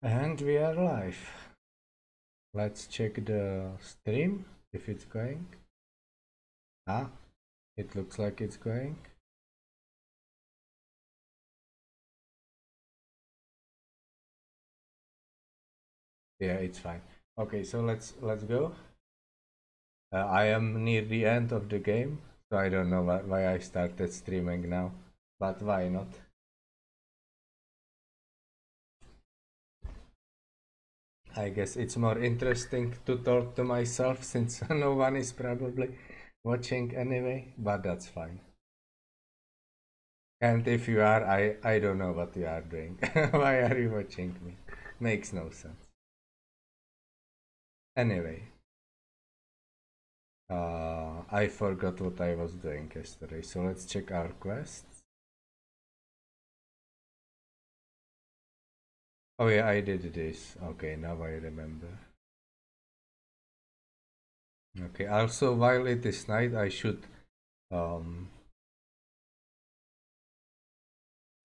And we are live. Let's check the stream if it's going. Ah, it looks like it's going. Yeah, it's fine. Okay, so let's go. I am near the end of the game, so I don't know why I started streaming now, but why not? I guess it's more interesting to talk to myself since no one is probably watching anyway, but that's fine. And if you are, I don't know what you are doing. Why are you watching me? Makes no sense. Anyway, I forgot what I was doing yesterday, so let's check our quests. Oh yeah, I did this. Okay, now I remember. Okay, also while it is night, um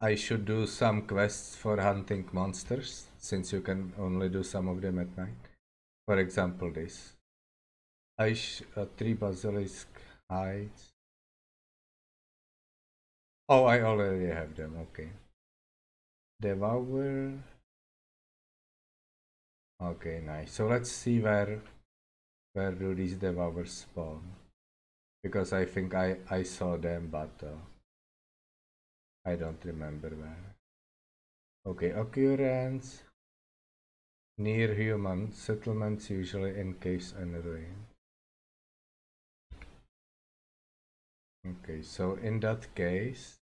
I should do some quests for hunting monsters, since you can only do some of them at night. For example, this. Three basilisk hides. Oh, I already have them. Okay. Devour. Okay, nice. So let's see where do these devours spawn? Because I think I saw them, but I don't remember where. Okay, occurrence near human settlements, usually in caves and ruins. Okay, so in that case,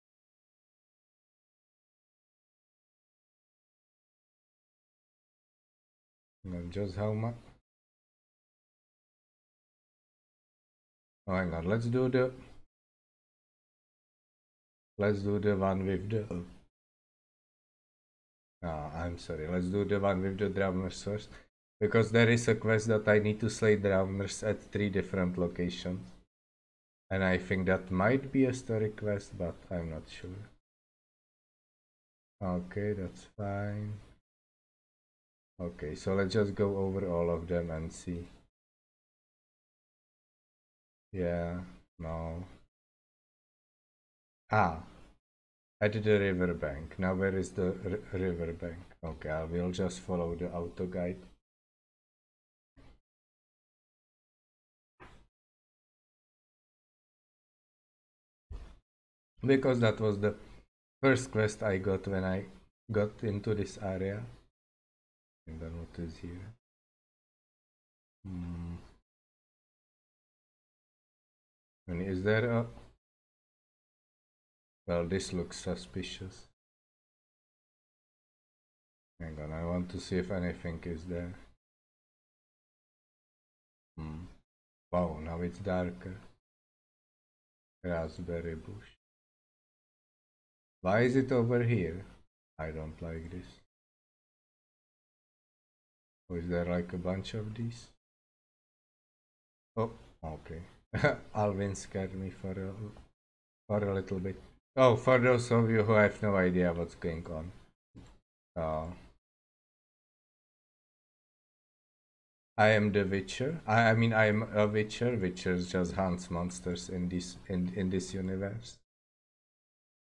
just how much? Oh, hang on. Let's do the one with the. I'm sorry. Let's do the one with the drowners first, because there is a quest that I need to slay drowners at 3 different locations. And I think that might be a story quest, but I'm not sure. Okay, that's fine. Okay, so let's just go over all of them and see. Yeah, no. Ah, I did a riverbank. Now where is the riverbank? Okay, I will just follow the auto guide. Because that was the first quest I got when I got into this area. And then what is here? Hmm. And is there a... Well, this looks suspicious. Hang on, I want to see if anything is there. Hmm. Wow, now it's darker. Raspberry bush. Why is it over here? I don't like this. Or is there like a bunch of these? Oh, okay. Alvin scared me for a little bit. Oh, for those of you who have no idea what's going on. Uh, I am the Witcher. I mean, I am a Witcher. Witcher just hunts monsters in this universe.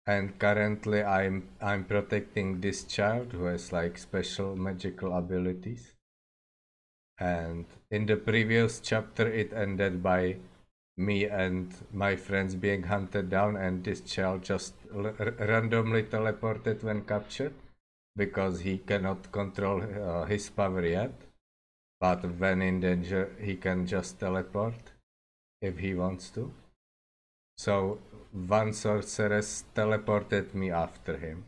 And currently, I'm protecting this child who has like special magical abilities. And in the previous chapter, it ended by me and my friends being hunted down, and this child just randomly teleported when captured because he cannot control his power yet. But when in danger, he can just teleport if he wants to. So one sorceress teleported me after him.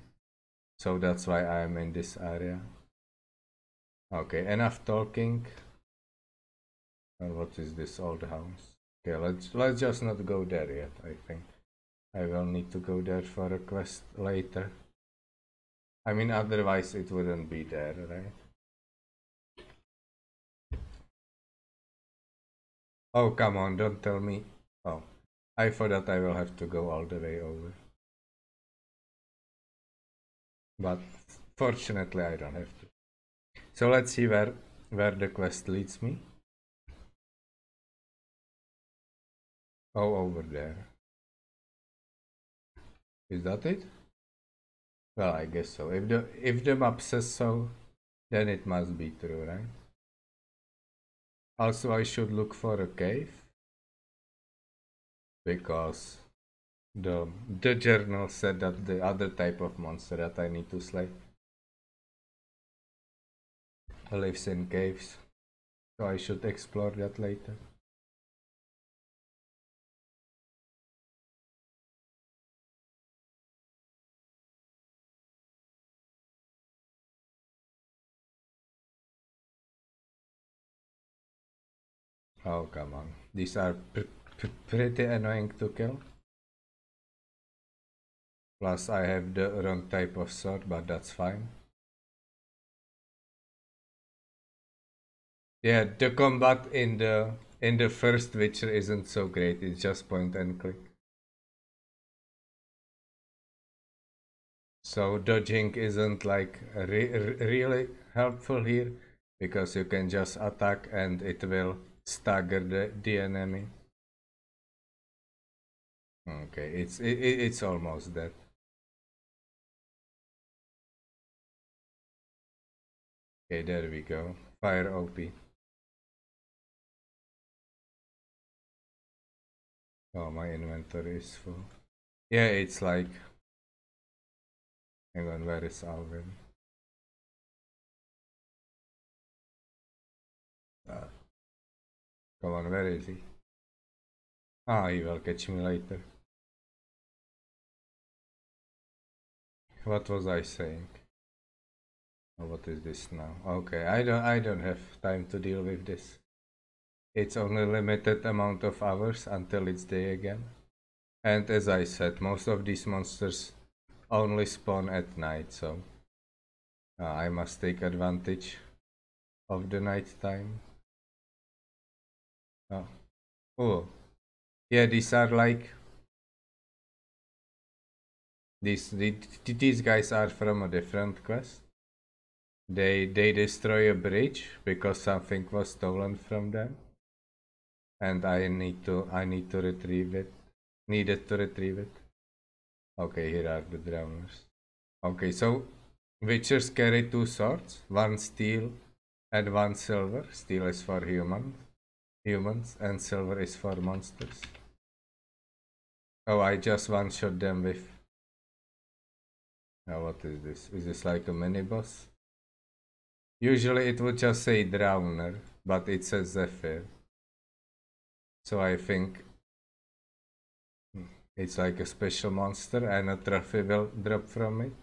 So that's why I am in this area. Okay, enough talking. What is this old house? Okay, let's just not go there yet, I think. I will need to go there for a quest later. I mean, otherwise it wouldn't be there, right? Oh, come on, don't tell me. Oh, I thought I will have to go all the way over. But fortunately, I don't have to. So let's see where the quest leads me. Oh, over there. Is that it? Well, I guess so. If the map says so, then it must be true, right? Also, I should look for a cave because the journal said that the other type of monster that I need to slay lives in caves. So I should explore that later. Oh, come on. These are pretty annoying to kill. Plus, I have the wrong type of sword, but that's fine. Yeah, the combat in the first Witcher isn't so great. It's just point and click. So dodging isn't like really helpful here because you can just attack and it will stagger the enemy. Okay, it's almost dead. Okay, there we go. Fire OP. Oh, my inventory is full. Yeah, it's like. Hang on, where is Alvin? Uh, Come on, where is he? Ah, he will catch me later. What was I saying? Oh, what is this now? Okay, I don't have time to deal with this. It's only limited amount of hours until it's day again. And as I said, most of these monsters only spawn at night, so I must take advantage of the night time. Oh, oh, yeah, these are like these guys are from a different quest. They destroy a bridge because something was stolen from them, and I need to retrieve it. Needed to retrieve it. Okay, here are the drowners. Okay, so Witchers carry two swords, one steel and one silver. Steel is for humans, and silver is for monsters. Oh, I just one-shot them with. Oh, what is this? Is this like a mini boss? Usually it would just say Drowner, but it says Zephyr. So I think it's like a special monster and a trophy will drop from it.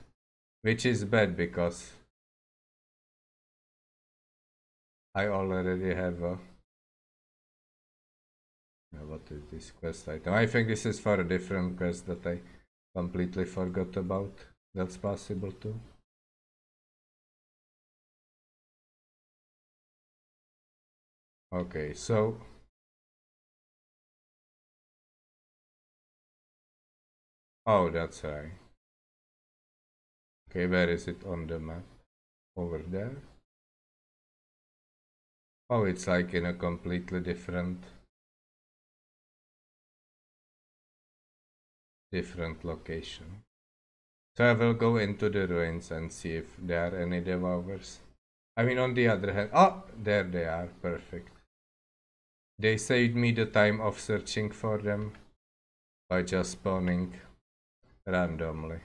Which is bad because I already have a. What is this quest item? I think this is for a different quest that I completely forgot about. That's possible too. Okay, so. Oh, that's right. Okay, where is it on the map? Over there? Oh, it's like in a completely different location. So I will go into the ruins and see if there are any devours. I mean, on the other hand, oh, there they are, perfect. They saved me the time of searching for them by just spawning randomly.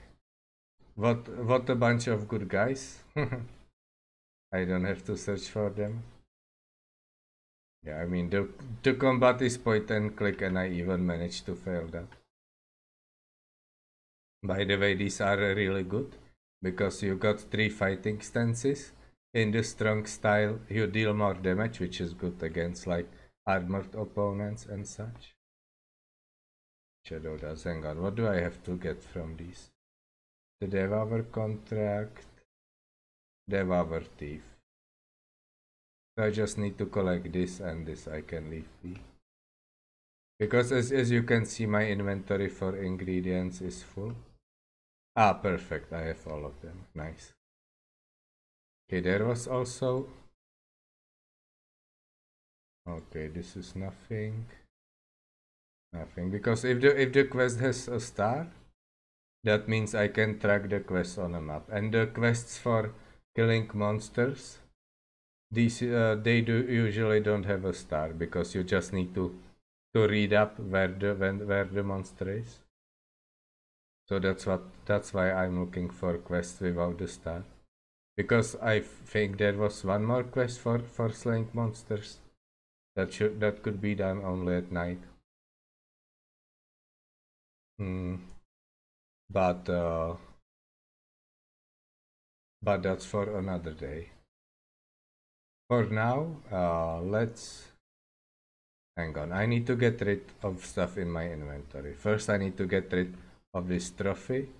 What a bunch of good guys. I don't have to search for them. Yeah, I mean the combat is point and click and I even managed to fail that. By the way, these are really good because you got 3 fighting stances. In the strong style, you deal more damage, which is good against like armored opponents and such. Shadow does. Hang on, what do I have to get from these? The Devour contract, Devour thief. So I just need to collect this and this I can leave be. Because as you can see, my inventory for ingredients is full. Ah, perfect. I have all of them. Nice. Okay, there was also... Okay, this is nothing. Nothing. Because if the quest has a star, that means I can track the quest on a map. And the quests for killing monsters, these they usually don't have a star because you just need to read up where the monster is. So that's why I'm looking for quests without the star. Because I think there was one more quest for slaying monsters that could be done only at night. Hmm. But that's for another day. For now, let's hang on. I need to get rid of stuff in my inventory. First, I need to get rid of this trophy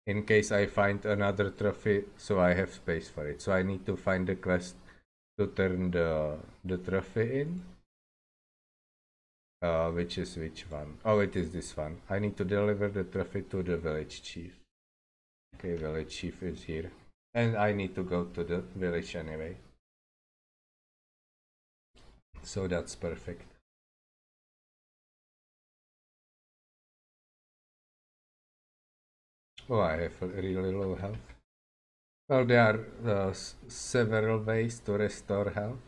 in case I find another trophy, so I have space for it. So I need to find the quest to turn the trophy in. Which is which one? Oh, it is this one. I need to deliver the trophy to the village chief. Okay, village chief is here. And I need to go to the village anyway. So that's perfect. Oh, I have a really low health. Well, there are several ways to restore health.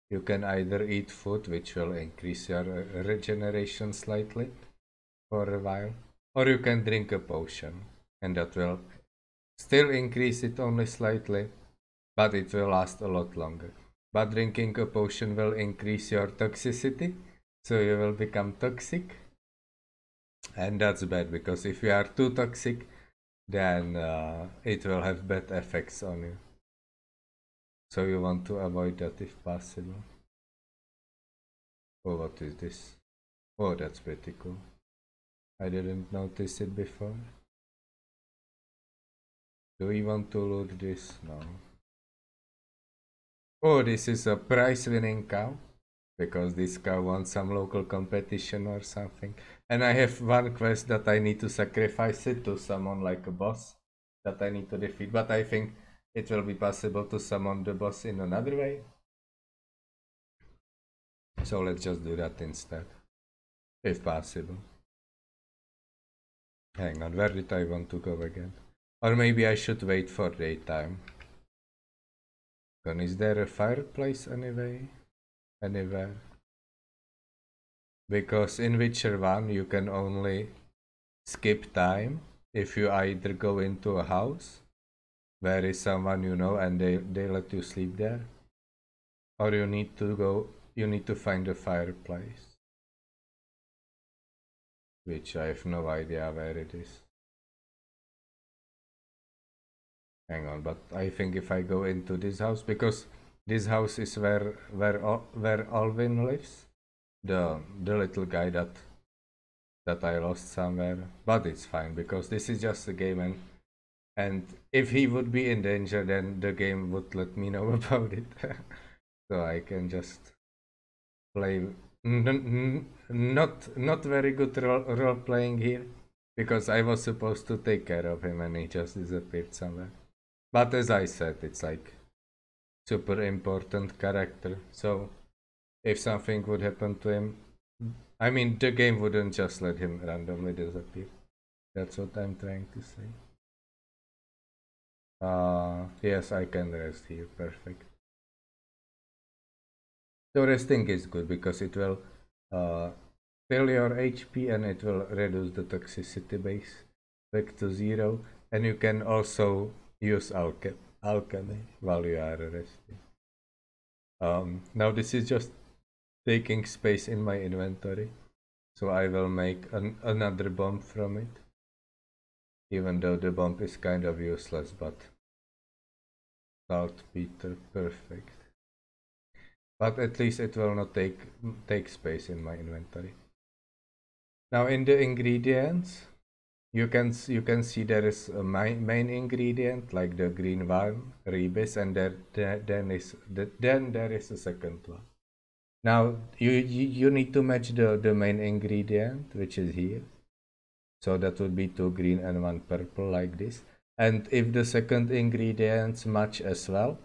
You can either eat food, which will increase your regeneration slightly for a while, or you can drink a potion, and that will still increase it only slightly, but it will last a lot longer. But drinking a potion will increase your toxicity, so you will become toxic, and that's bad because if you are too toxic, then it will have bad effects on you. So you want to avoid that if possible. Oh, what is this? Oh, that's pretty cool. I didn't notice it before. Do we want to loot this? No. Oh, this is a prize-winning cow. Because this cow wants some local competition or something. And I have one quest that I need to sacrifice it to summon like a boss that I need to defeat. But I think it will be possible to summon the boss in another way. So let's just do that instead. If possible. Hang on, where did I want to go again? Or maybe I should wait for daytime. Then is there a fireplace anyway? Anywhere? Because in Witcher 1 you can only skip time if you either go into a house where is someone you know and they let you sleep there, or you need to find a fireplace, which I have no idea where it is. Hang on, but I think if I go into this house, because this house is where Alvin lives, the little guy that I lost somewhere, but it's fine because this is just a game, and if he would be in danger, then the game would let me know about it. So I can just play. Not very good role playing here, because I was supposed to take care of him and he just disappeared somewhere. But as I said, it's like super important character. So if something would happen to him, I mean the game wouldn't just let him randomly disappear. That's what I'm trying to say. Yes, I can rest here. Perfect. So resting is good because it will fill your HP and it will reduce the toxicity base back to 0. And you can also use alchemy while you are resting. Now this is just taking space in my inventory. So I will make another bomb from it. Even though the bomb is kind of useless, but saltpeter, perfect. But at least it will not take space in my inventory. Now in the ingredients, you can see there is a main ingredient like the green one, ribis, and then there is a second one. Now you need to match the main ingredient, which is here. So that would be 2 green and 1 purple like this. And if the second ingredients match as well,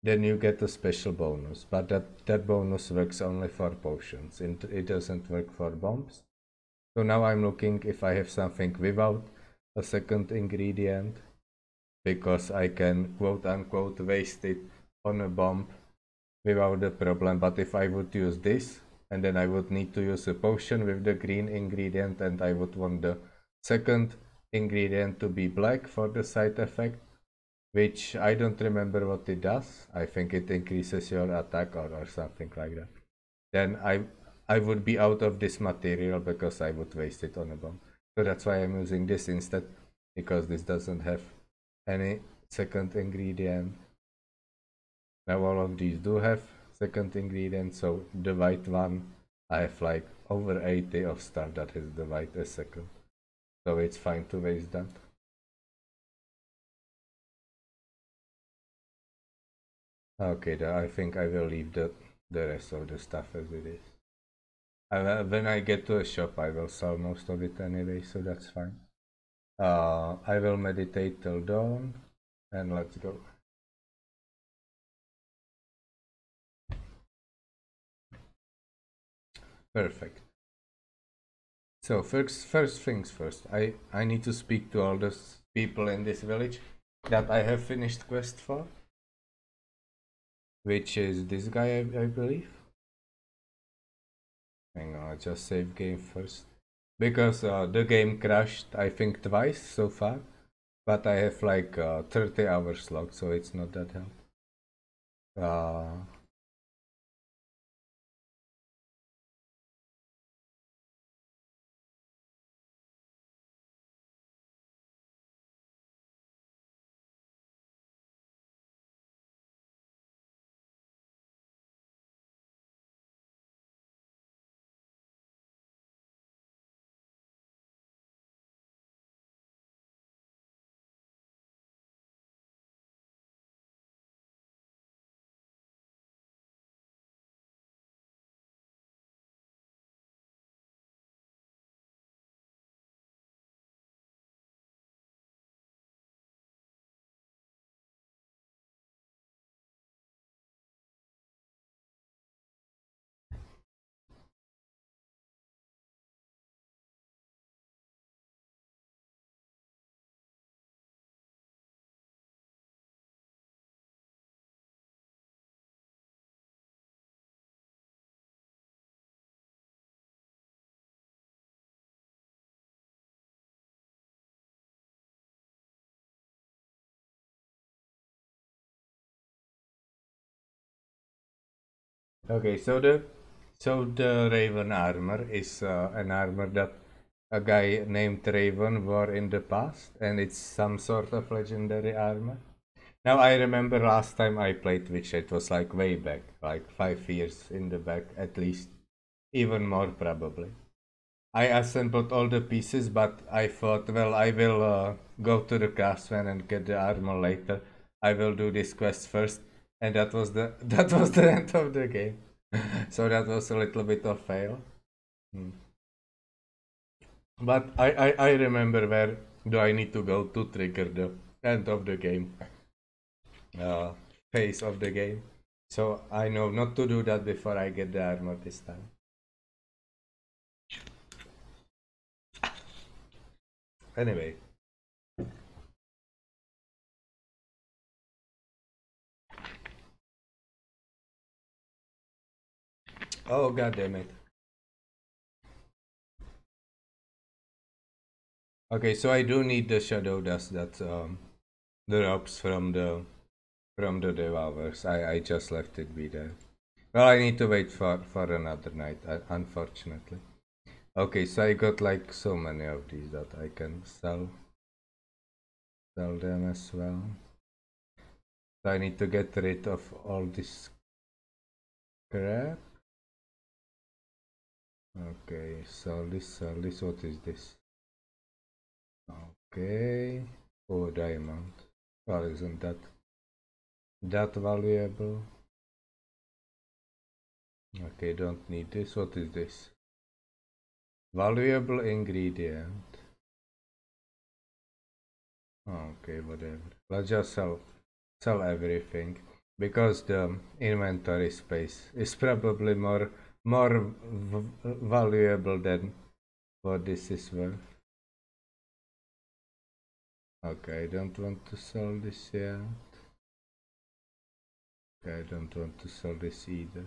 then you get a special bonus. But that bonus works only for potions. It doesn't work for bombs. So now I'm looking if I have something without a second ingredient, because I can quote unquote waste it on a bomb without a problem. But if I would use this, and then I would need to use a potion with the green ingredient, and I would want the second ingredient to be black for the side effect, which I don't remember what it does. I think it increases your attack or something like that. Then I would be out of this material because I would waste it on a bomb. So that's why I'm using this instead, because this doesn't have any second ingredient. Now all of these do have second ingredient, so the white one, I have like over 80 of stuff that has the white as second. So it's fine to waste that. Okay, I think I will leave the rest of the stuff as it is. When I get to a shop, I will sell most of it anyway, so that's fine. I will meditate till dawn, and let's go. Perfect. So first things first, I need to speak to all the people in this village that I have finished quest for, which is this guy, I believe. Hang on, I'll just save game first, because the game crashed I think twice so far, but I have like 30 hours logged, so it's not that hard. Okay, so the Raven armor is an armor that a guy named Raven wore in the past, and it's some sort of legendary armor. Now I remember last time I played Witcher, it was like way back, like 5 years in the back at least, even more probably. I assembled all the pieces, but I thought, well, I will go to the craftsman and get the armor later. I will do this quest first, and that was the that was the end of the game. So that was a little bit of fail. Hmm. But I remember where do I need to go to trigger the end of the game, uh, phase of the game. So I know not to do that before I get the armor this time. Anyway. Oh, god damn it. Okay, so I do need the shadow dust that drops from the devours. I just left it be there. Well, I need to wait for another night, unfortunately. Okay, so I got like so many of these that I can sell them as well. So I need to get rid of all this crap. Okay, sell this, what is this? Okay, oh, diamond. Well, isn't that valuable? Okay, don't need this. What is this? Valuable ingredient. Okay, whatever. Let's just sell everything. because the inventory space is probably more valuable than what this is worth. Okay, I don't want to sell this yet. Okay, I don't want to sell this either.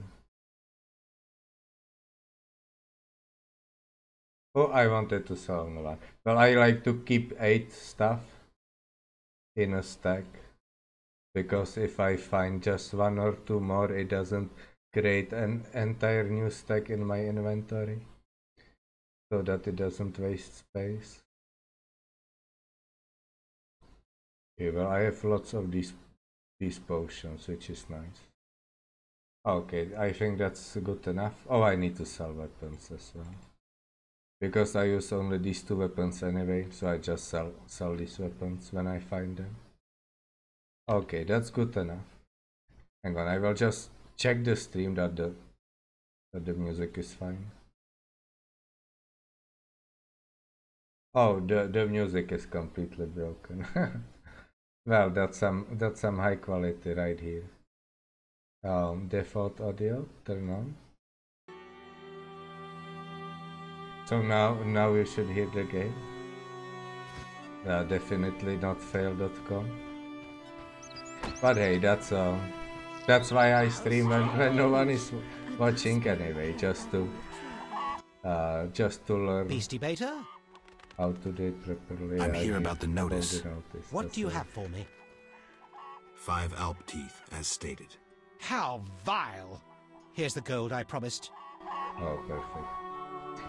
Oh, I wanted to sell one. Well, I like to keep 8 stuff in a stack, because if I find just 1 or 2 more, it doesn't create an entire new stack in my inventory, so that it doesn't waste space. Okay, well, I have lots of these potions, which is nice. Okay, I think that's good enough. Oh, I need to sell weapons as well, because I use only these 2 weapons anyway, so I just sell these weapons when I find them. Okay, that's good enough. Hang on, I will just check the stream that the music is fine. Oh, the music is completely broken. Well, that's some high quality right here. Default audio, turn on. So now you should hear the game. Definitely not fail.com. But hey, that's why I stream when no one is watching anyway, just to learn Beastie Beta? How to do it properly. I'm here about the notice. What do you have for me? 5 Alp teeth, as stated. How vile! Here's the gold I promised. Oh, perfect.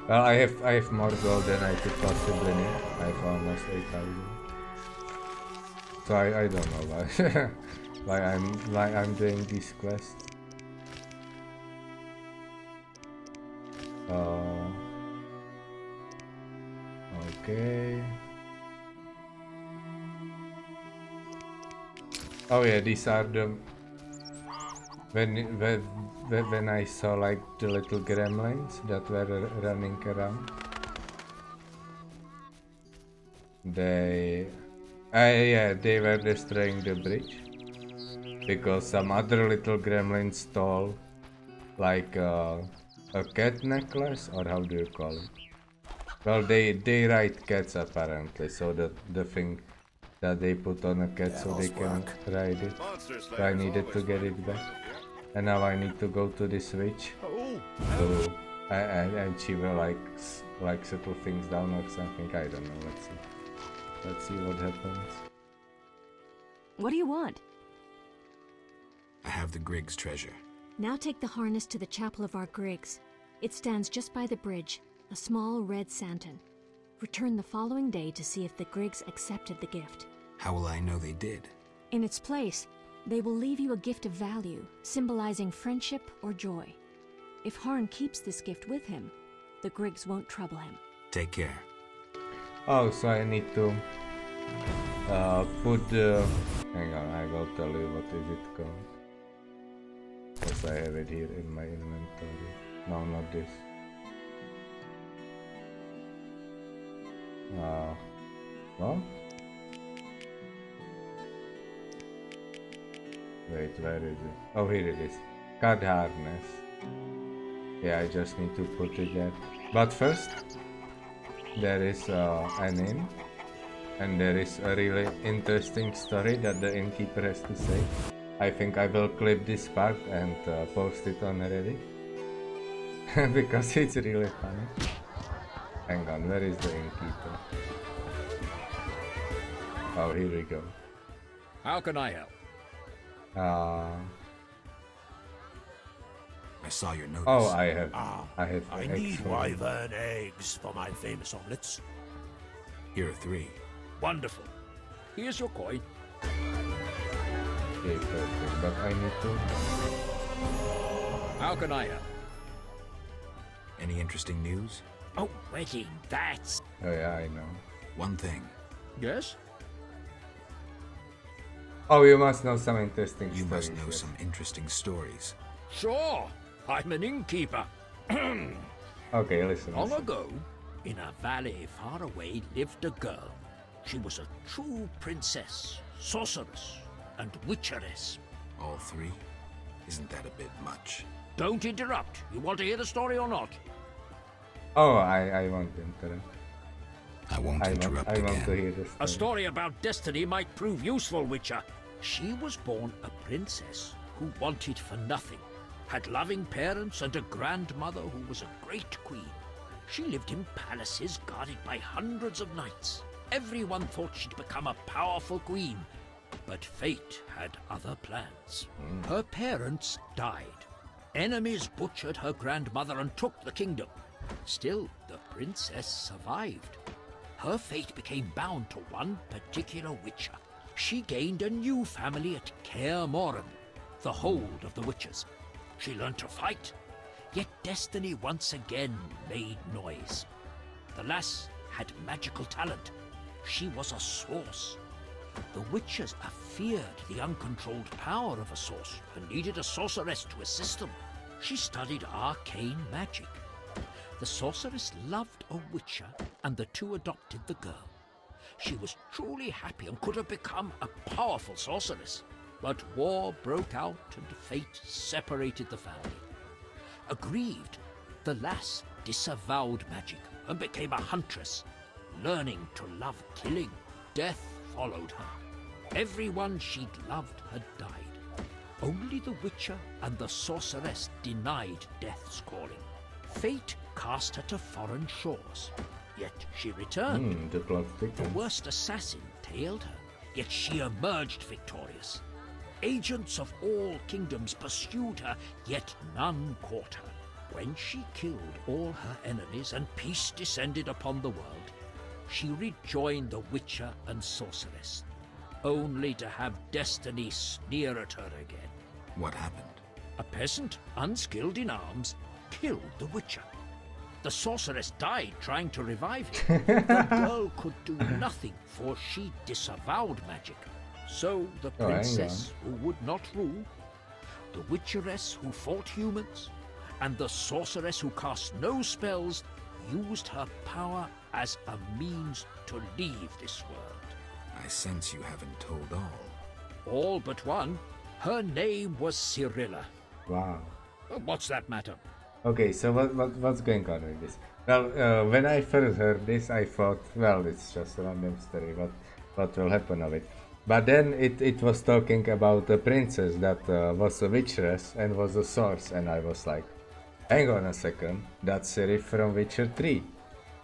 Well, I have more gold than I could possibly need. I have almost 8,000. So I don't know why I'm doing this quest. Okay. Oh yeah, these are the when I saw like the little gremlins that were running around. They were destroying the bridge because some other little gremlins stole like a cat necklace, or how do you call it? Well, they ride cats apparently, so the thing that they put on a cat so they can ride it. So I needed to get it back, and now I need to go to this witch. So and she will like settle things down or something. I don't know. Let's see what happens. What do you want? I have the Griggs treasure. Now take the harness to the chapel of our Griggs. It stands just by the bridge, a small red santon. Return the following day to see if the Griggs accepted the gift. How will I know they did? In its place, they will leave you a gift of value, symbolizing friendship or joy. If Harn keeps this gift with him, the Griggs won't trouble him. Take care. Oh, so I need to put the... Hang on, I will tell you what is it called. Because I have it here in my inventory. No, not this. What? Wait, where is it? Oh, here it is. Card harness. Yeah, I just need to put it there. But first, there is an inn. And there is a really interesting story that the innkeeper has to say. I think I will clip this part and post it on Reddit. Because it's really funny. Hang on, where is the innkeeper? Oh, here we go. How can I help? I saw your notice. Oh, I have I need wyvern eggs for my famous omelets. Here are 3. Wonderful. Here's your coin. Okay, perfect, but I need to... How can I help? Any interesting news? Oh, wedding, that's... Oh yeah, I know. One thing. Yes? Oh, you must know some interesting You stories. must know some interesting stories. Sure. I'm an innkeeper. Okay, listen. Long listen. ago, in a valley far away, lived a girl. She was a true princess, sorceress, and witcheress. All three? Isn't that a bit much? Don't interrupt. You want to hear the story or not? Oh, I won't interrupt. I won't interrupt I want to again. hear this. A story about destiny might prove useful, Witcher. She was born a princess who wanted for nothing, had loving parents and a grandmother who was a great queen. She lived in palaces guarded by hundreds of knights. Everyone thought she'd become a powerful queen, but fate had other plans. Her parents died. Enemies butchered her grandmother and took the kingdom. Still, the princess survived. Her fate became bound to one particular Witcher. She gained a new family at Kaer Morhen, the hold of the Witchers. She learned to fight, yet destiny once again made noise. The lass had magical talent. She was a source. The Witchers feared the uncontrolled power of a source and needed a sorceress to assist them. She studied arcane magic. The sorceress loved a Witcher, and the two adopted the girl. She was truly happy and could have become a powerful sorceress. But war broke out and fate separated the family. Aggrieved, the lass disavowed magic and became a huntress. Learning to love killing, death followed her. Everyone she'd loved had died. Only the Witcher and the sorceress denied death's calling. Fate cast her to foreign shores, yet she returned. The plot The thickens. worst assassin tailed her, yet she emerged victorious. Agents of all kingdoms pursued her, yet none caught her. When she killed all her enemies and peace descended upon the world, she rejoined the Witcher and sorceress, only to have destiny sneer at her again. What happened? A peasant, unskilled in arms, killed the Witcher. The sorceress died trying to revive him. The girl could do nothing, for she disavowed magic. So the hang on. princess who would not rule, the witcheress who fought humans, and the sorceress who cast no spells used her power as a means to leave this world. I sense you haven't told all. All but one. Her name was Cyrilla. Wow. What's that matter? Okay, so what's going on with this? Well, when I first heard this, I thought, well, it's just a random story. What will happen of it? But then it was talking about a princess that was a witcheress and was a source, and I was like, hang on a second, that's Ciri from Witcher 3.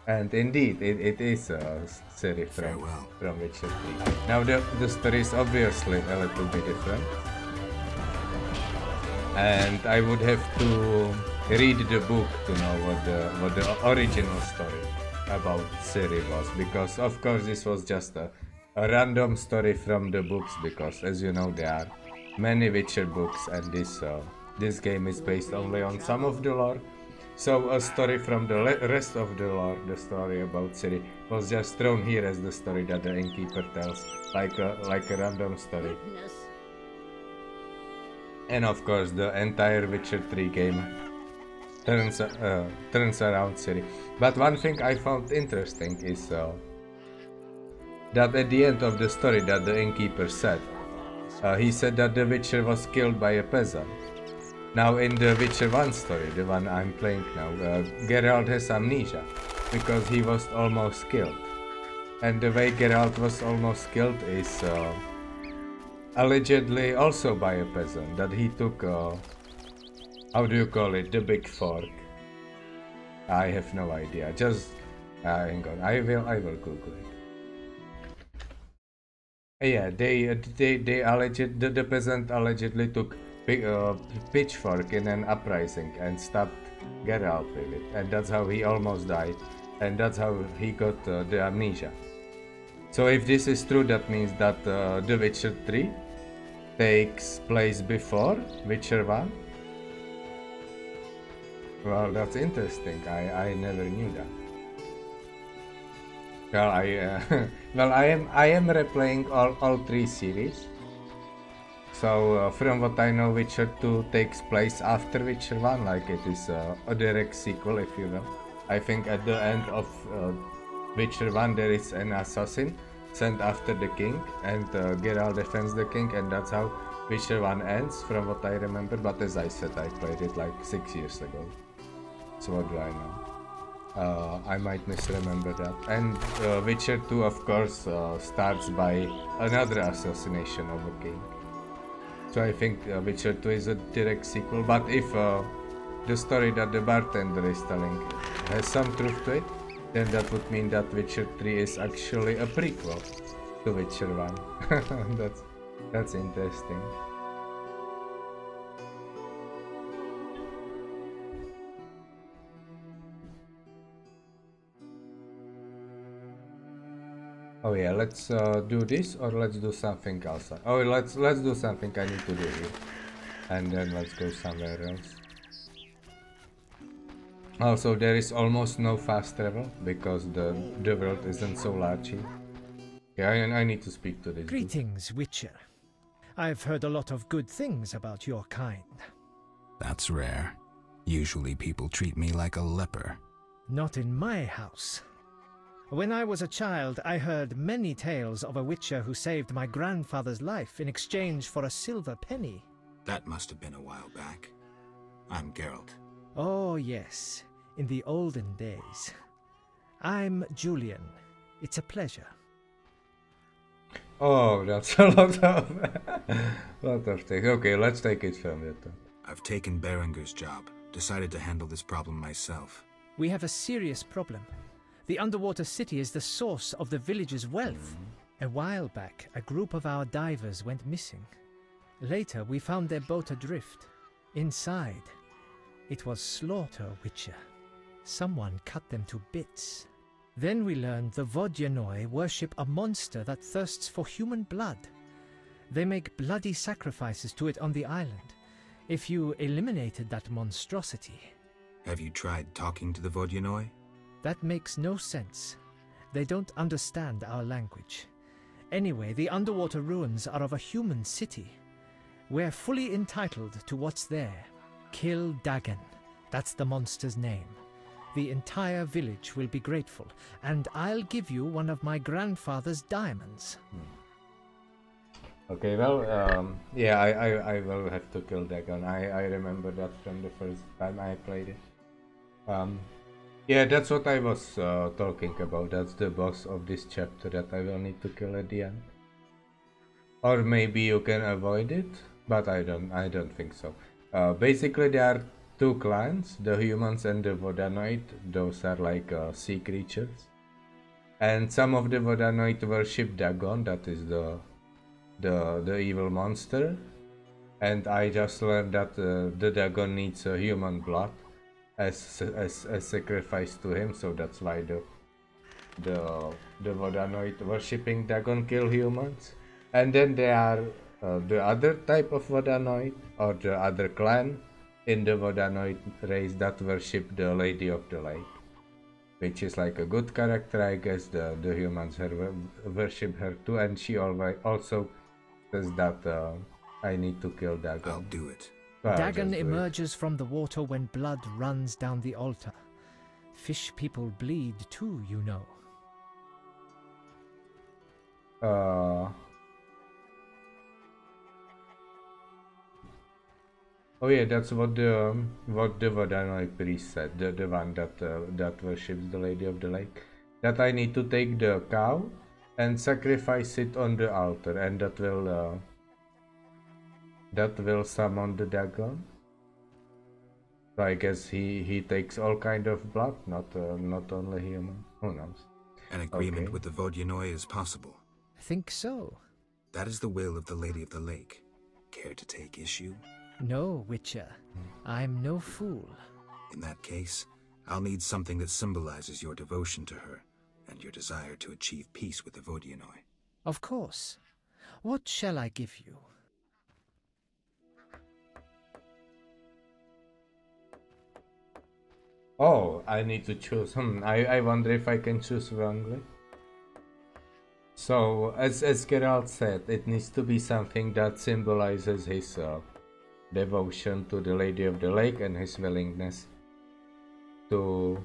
And indeed, it is Ciri from Witcher 3. Now the story is obviously a little bit different. And I would have to read the book to know what the original story about Ciri was, because of course this was just a random story from the books, because as you know there are many Witcher books and this game is based only on some of the lore. So a story from the rest of the lore, the story about Ciri, was just thrown here as the story that the innkeeper tells, like a random story. And of course the entire Witcher 3 game turns around Ciri. But one thing I found interesting is that at the end of the story that the innkeeper said, he said that the Witcher was killed by a peasant. Now in the Witcher 1 story, the one I'm playing now, Geralt has amnesia because he was almost killed. And the way Geralt was almost killed is allegedly also by a peasant, that he took, how do you call it, the big fork. I have no idea, just hang on, I will Google it. Yeah, the peasant allegedly took pitchfork in an uprising and stabbed Geralt with it, and that's how he almost died, and that's how he got the amnesia. So if this is true, that means that The Witcher 3 takes place before Witcher 1. Well, that's interesting. I never knew that. Well, I am replaying all three series. So from what I know, Witcher 2 takes place after Witcher 1, like it is a direct sequel, if you will. I think at the end of Witcher 1 there is an assassin sent after the king, and Geralt defends the king, and that's how Witcher 1 ends, from what I remember, but as I said, I played it like 6 years ago. So what do I know? I might misremember that. And Witcher 2, of course, starts by another assassination of a king. So I think Witcher 2 is a direct sequel, but if the story that the bartender is telling has some truth to it, then that would mean that Witcher 3 is actually a prequel to Witcher 1. That's interesting. Oh yeah, let's do this, or let's do something else. Oh, let's do something I need to do here, and then let's go somewhere else. Also, there is almost no fast travel because the world isn't so large here. Yeah, I need to speak to this Greetings, dude. Witcher. I've heard a lot of good things about your kind. That's rare. Usually people treat me like a leper. Not in my house. When I was a child, I heard many tales of a witcher who saved my grandfather's life in exchange for a silver penny. That must have been a while back. I'm Geralt. Oh, yes. In the olden days. I'm Julian. It's a pleasure. Oh, that's a lot of things. Okay, let's take it from here. I've taken Berenger's job. Decided to handle this problem myself. We have a serious problem. The underwater city is the source of the village's wealth. A while back, a group of our divers went missing. Later, we found their boat adrift. Inside, it was slaughter, Witcher. Someone cut them to bits. Then we learned the Vodyanoi worship a monster that thirsts for human blood. They make bloody sacrifices to it on the island. If you eliminated that monstrosity... Have you tried talking to the Vodyanoi? That makes no sense. They don't understand our language. Anyway, the underwater ruins are of a human city. We're fully entitled to what's there. Kill Dagon. That's the monster's name. The entire village will be grateful, and I'll give you one of my grandfather's diamonds. Okay, well, yeah, I will have to kill Dagon. I remember that from the first time I played it. Yeah, that's what I was talking about. That's the boss of this chapter that I will need to kill at the end. Or maybe you can avoid it, but I don't think so. Basically, there are two clans, the humans and the Vodanoid. Those are like sea creatures. And some of the Vodanoid worship Dagon, that is the evil monster. And I just learned that the Dagon needs human blood as sacrifice to him, so that's why the Vodanoid worshipping Dagon kill humans. And then there are the other type of Vodanoid, or the other clan in the Vodanoid race that worship the Lady of the Lake, which is like a good character, I guess. The humans worship her too, and she also says that I need to kill Dagon. I'll do it. Well, Dagon emerges from the water when blood runs down the altar. Fish people bleed too, you know. Oh yeah, that's what the Vodanoid priest said, the one that worships the Lady of the Lake. That I need to take the cow and sacrifice it on the altar, and that will summon the Dagon. So I guess he takes all kind of blood, not only human. Who knows? An agreement with the Vodyanoi is possible. Think so? That is the will of the Lady of the Lake. Care to take issue? No, Witcher. I'm no fool. In that case, I'll need something that symbolizes your devotion to her and your desire to achieve peace with the Vodyanoi. Of course. What shall I give you? Oh, I need to choose. I wonder if I can choose wrongly. So, as Geralt said, it needs to be something that symbolizes his devotion to the Lady of the Lake and his willingness to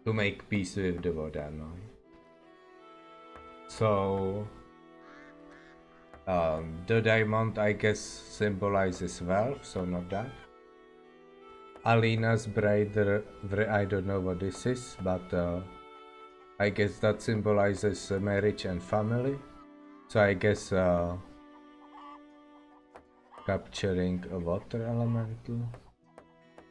make peace with the Vodyanoi. So the diamond, I guess, symbolizes wealth, so not that. Alina's bride, I don't know what this is, but I guess that symbolizes marriage and family. So I guess capturing a water elemental.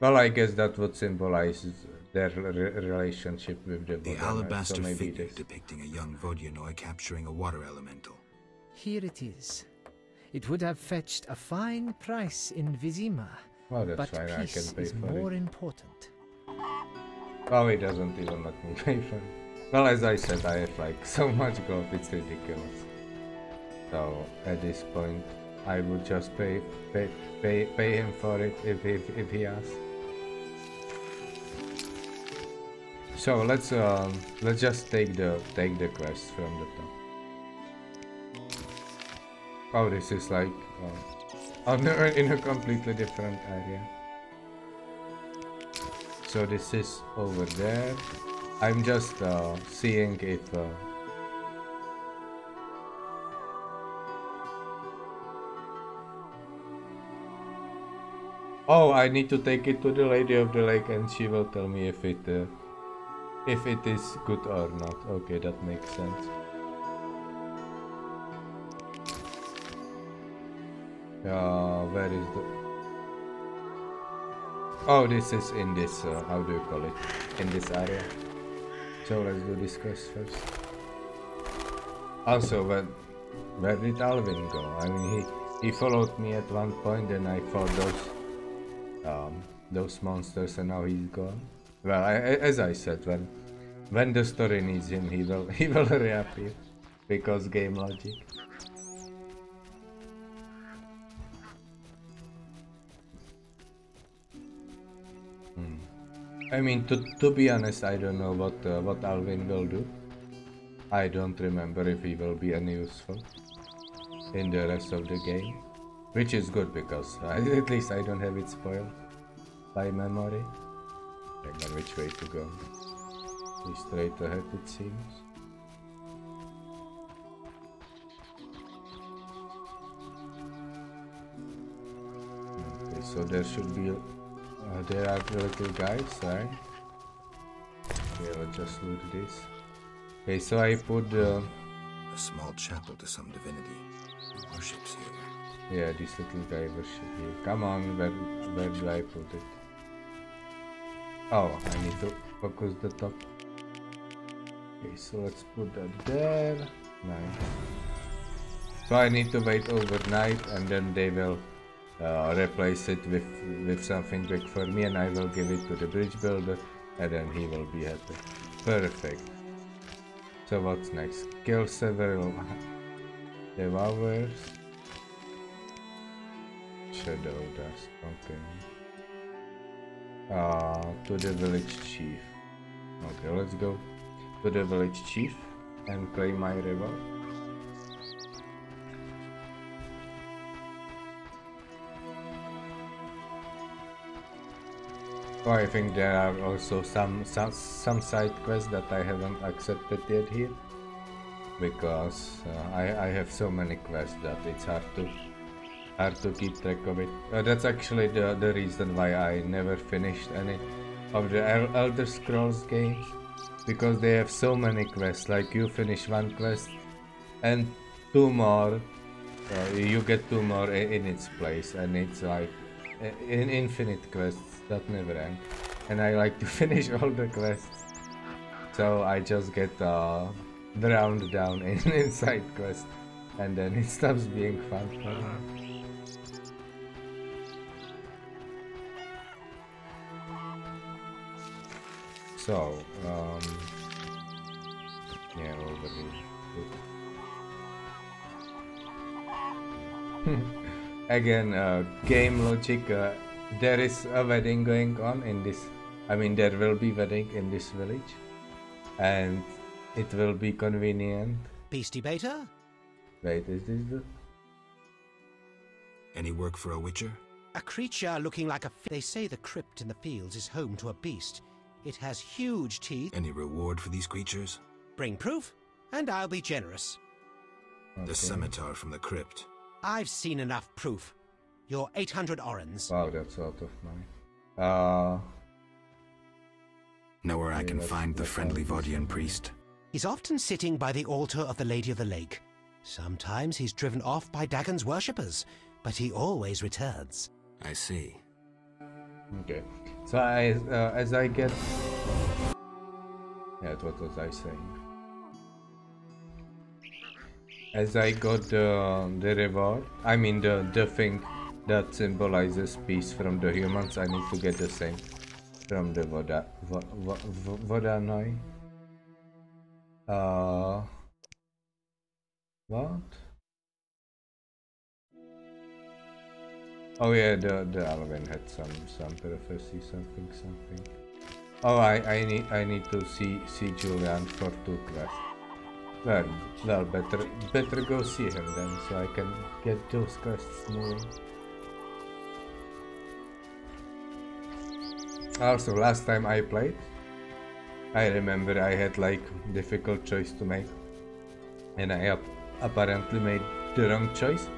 Well, I guess that would symbolize their relationship with the The Vodyanoid, alabaster so maybe figure this. depicting a young Vodyanoid capturing a water elemental. Here it is. It would have fetched a fine price in Vizima, Well, that's but fine, I peace can pay is for more it. important. Oh, it doesn't even let me pay for it. Well, as I said, I have like so much gold, it's ridiculous. So at this point, I would just pay him for it if he asks. So let's just take the quest from the top. Oh, this is like in a completely different area. So this is over there. I'm just seeing if oh, I need to take it to the Lady of the Lake and she will tell me if it is good or not. Okay, that makes sense. Where is the... Oh, this is in this, how do you call it? In this area. So let's do this quest first. Also, where did Alvin go? I mean, he followed me at one point and I fought those monsters and now he's gone. Well, as I said, when the story needs him, he will reappear because game logic. I mean, to be honest, I don't know what Alvin will do. I don't remember if he will be any useful in the rest of the game, which is good because at least I don't have it spoiled by memory. Remember which way to go. Be straight ahead, it seems. Okay, so there should be. There are the little guys, right? Okay, let's just loot this. Okay, so I put a small chapel to some divinity who worships here. Yeah, this little guy worship here. Come on, where do I put it? Oh, I need to focus the top. Okay, so let's put that there. Nice. So I need to wait overnight and then they will replace it with something big for me and I will give it to the bridge builder and then he will be happy. Perfect. So what's next? Kill several devourers. Shadow dust, okay. To the village chief. Okay, let's go to the village chief and claim my reward. Oh, I think there are also some side quests that I haven't accepted yet here, because I have so many quests that it's hard to keep track of it. That's actually the reason why I never finished any of the Elder Scrolls games, because they have so many quests. Like you finish one quest and two more, you get two more in its place, and it's like in infinite quests that never end. And I like to finish all the quests, so I just get drowned down in side quests, and then it stops being fun for me. So, yeah, over here. Again, game logic, there is a wedding going on in this, I mean there will be wedding in this village, and it will be convenient. Beastie Beta? Wait, is this the... Any work for a witcher? A creature looking like a... They say the crypt in the fields is home to a beast. It has huge teeth. Any reward for these creatures? Bring proof, And I'll be generous. The Okay. scimitar from the crypt. I've seen enough proof. You're 800 orens. Wow, that's a lot of money. Know where I can let's- find the let's friendly find this Vaudian one. priest? He's often sitting by the altar of the Lady of the Lake. Sometimes he's driven off by Dagon's worshippers, but he always returns. I see. Okay. So as I get... Yeah, what was I saying? As I got the reward, I mean the thing that symbolizes peace from the humans, I need to get the same from the Vodanoi. What? Oh yeah, the Alvin had some prophecy, something. Oh, I need to see Julian for 2 quests. Well, better go see him then, so I can get those quests moving. Also, last time I played, I remember I had like difficult choice to make, and I apparently made the wrong choice,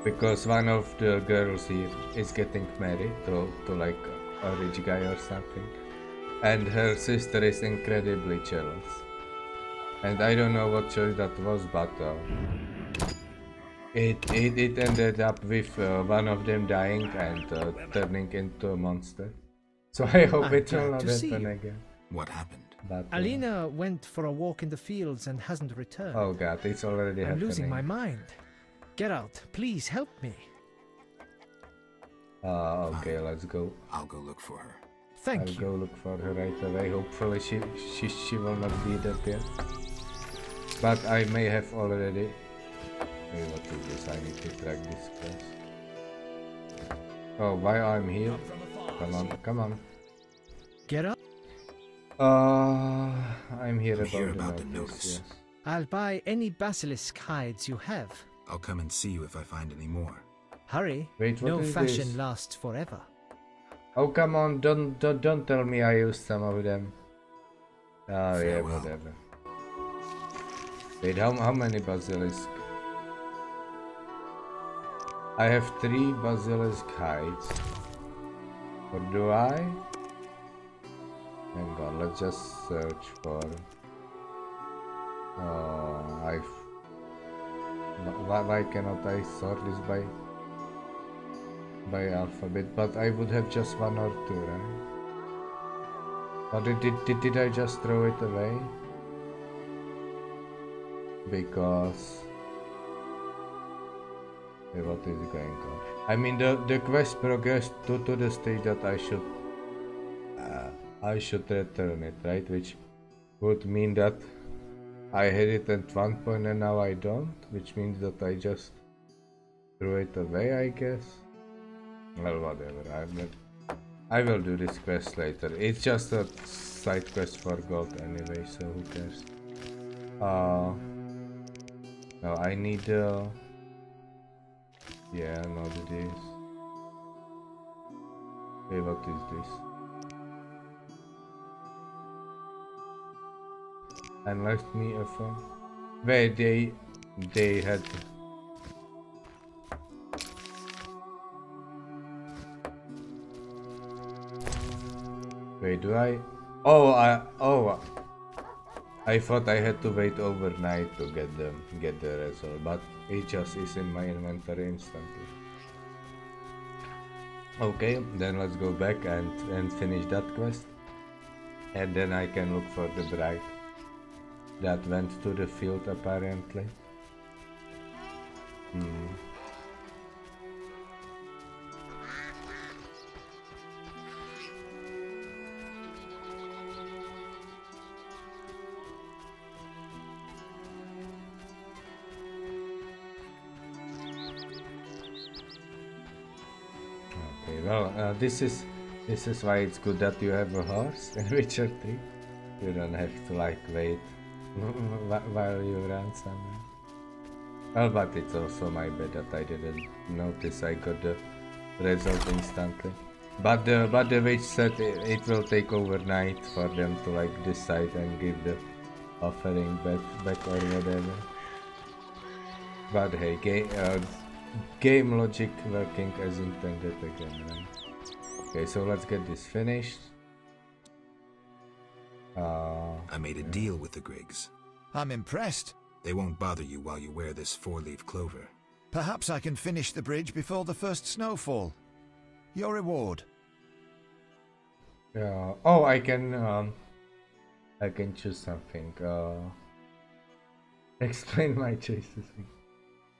because one of the girls here is getting married to like a rich guy or something, and her sister is incredibly jealous. And I don't know what choice that was, but it ended up with one of them dying and turning into a monster. So I hope I'm it will glad not to see happen you. again. What happened? But Alina went for a walk in the fields and hasn't returned. oh god, it's already I'm happening. losing my mind. Geralt, please help me. Okay, let's go. I'll go look for her. Thank I'll you. go look for her right away. Hopefully she will not be there yet. But I may have already... Wait, what is this? I need to track this quest. Oh, while I'm here... Come on. Geralt, I'm here I'm here about about the the notice, notice. yes. I'll buy any basilisk hides you have. I'll come and see you if I find any more. Hurry. Wait, what no is fashion this? lasts forever. Oh, come on, don't tell me I used some of them. Oh, yeah, Farewell. whatever. Wait, how many basilisk? I have 3 basilisk hides. What do I? Hang on, let's just search for... Why cannot I sort this by alphabet? But I would have just 1 or 2, right? But did I just throw it away? Because... Wait, what is going on? I mean, the quest progressed to the stage that I should return it, right? Which would mean that I had it at one point and now I don't, which means that I just threw it away, I guess. Well, whatever. I will do this quest later. It's just a side quest for gold anyway, so who cares? No, I need yeah, no, this. Wait, what is this? And left me a phone. Wait, they had. Wait, do I? Oh, I thought I had to wait overnight to get the result, but it just is in my inventory instantly. Okay, then let's go back and finish that quest, and then I can look for the bride that went to the field apparently. Okay, well, this is why it's good that you have a horse in Witcher 3. You don't have to like wait while you run somewhere. Well, but it's also my bad that I didn't notice I got the result instantly. But the witch said it will take overnight for them to like decide and give offering back or whatever. But hey, game logic working as intended again, right? Okay, so let's get this finished. I made a deal with the Griggs. I'm impressed. They won't bother you while you wear this 4-leaf clover. Perhaps I can finish the bridge before the first snowfall. Your reward. Yeah. Oh, I can choose something. Explain my choices.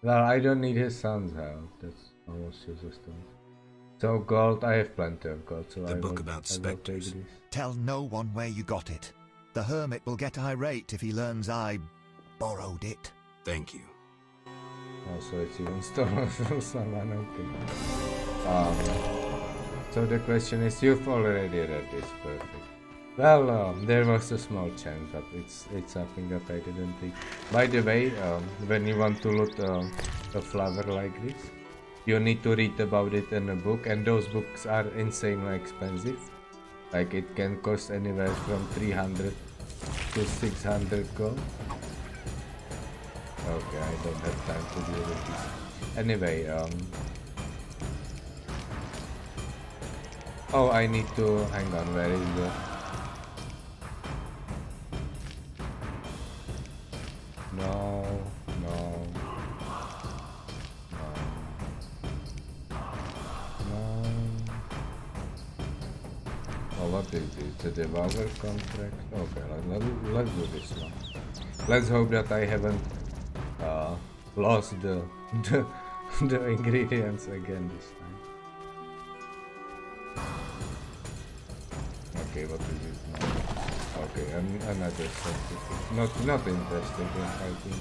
Well, I don't need his son's help. That's almost useless to me. So gold, I have plenty of gold. So The book about specters. Tell no one where you got it. The hermit will get irate if he learns I borrowed it. Thank you. Oh, so it's even stolen from someone. Okay. So the question is, you've already read this, perfect. Well, there was a small chance, but it's something that I didn't think. By the way, when you want to loot a flower like this, you need to read about it in a book, and those books are insanely expensive. Like it can cost anywhere from 300 to 600 gold. Okay, I don't have time to deal with this. Anyway, oh, I need to hang on. Where is the? No. Oh, what is this? The Devolver contract? Okay, let's do this one. Let's hope that I haven't lost the ingredients again this time. Okay, what is it now? Okay, another certificate. Not interested in fighting.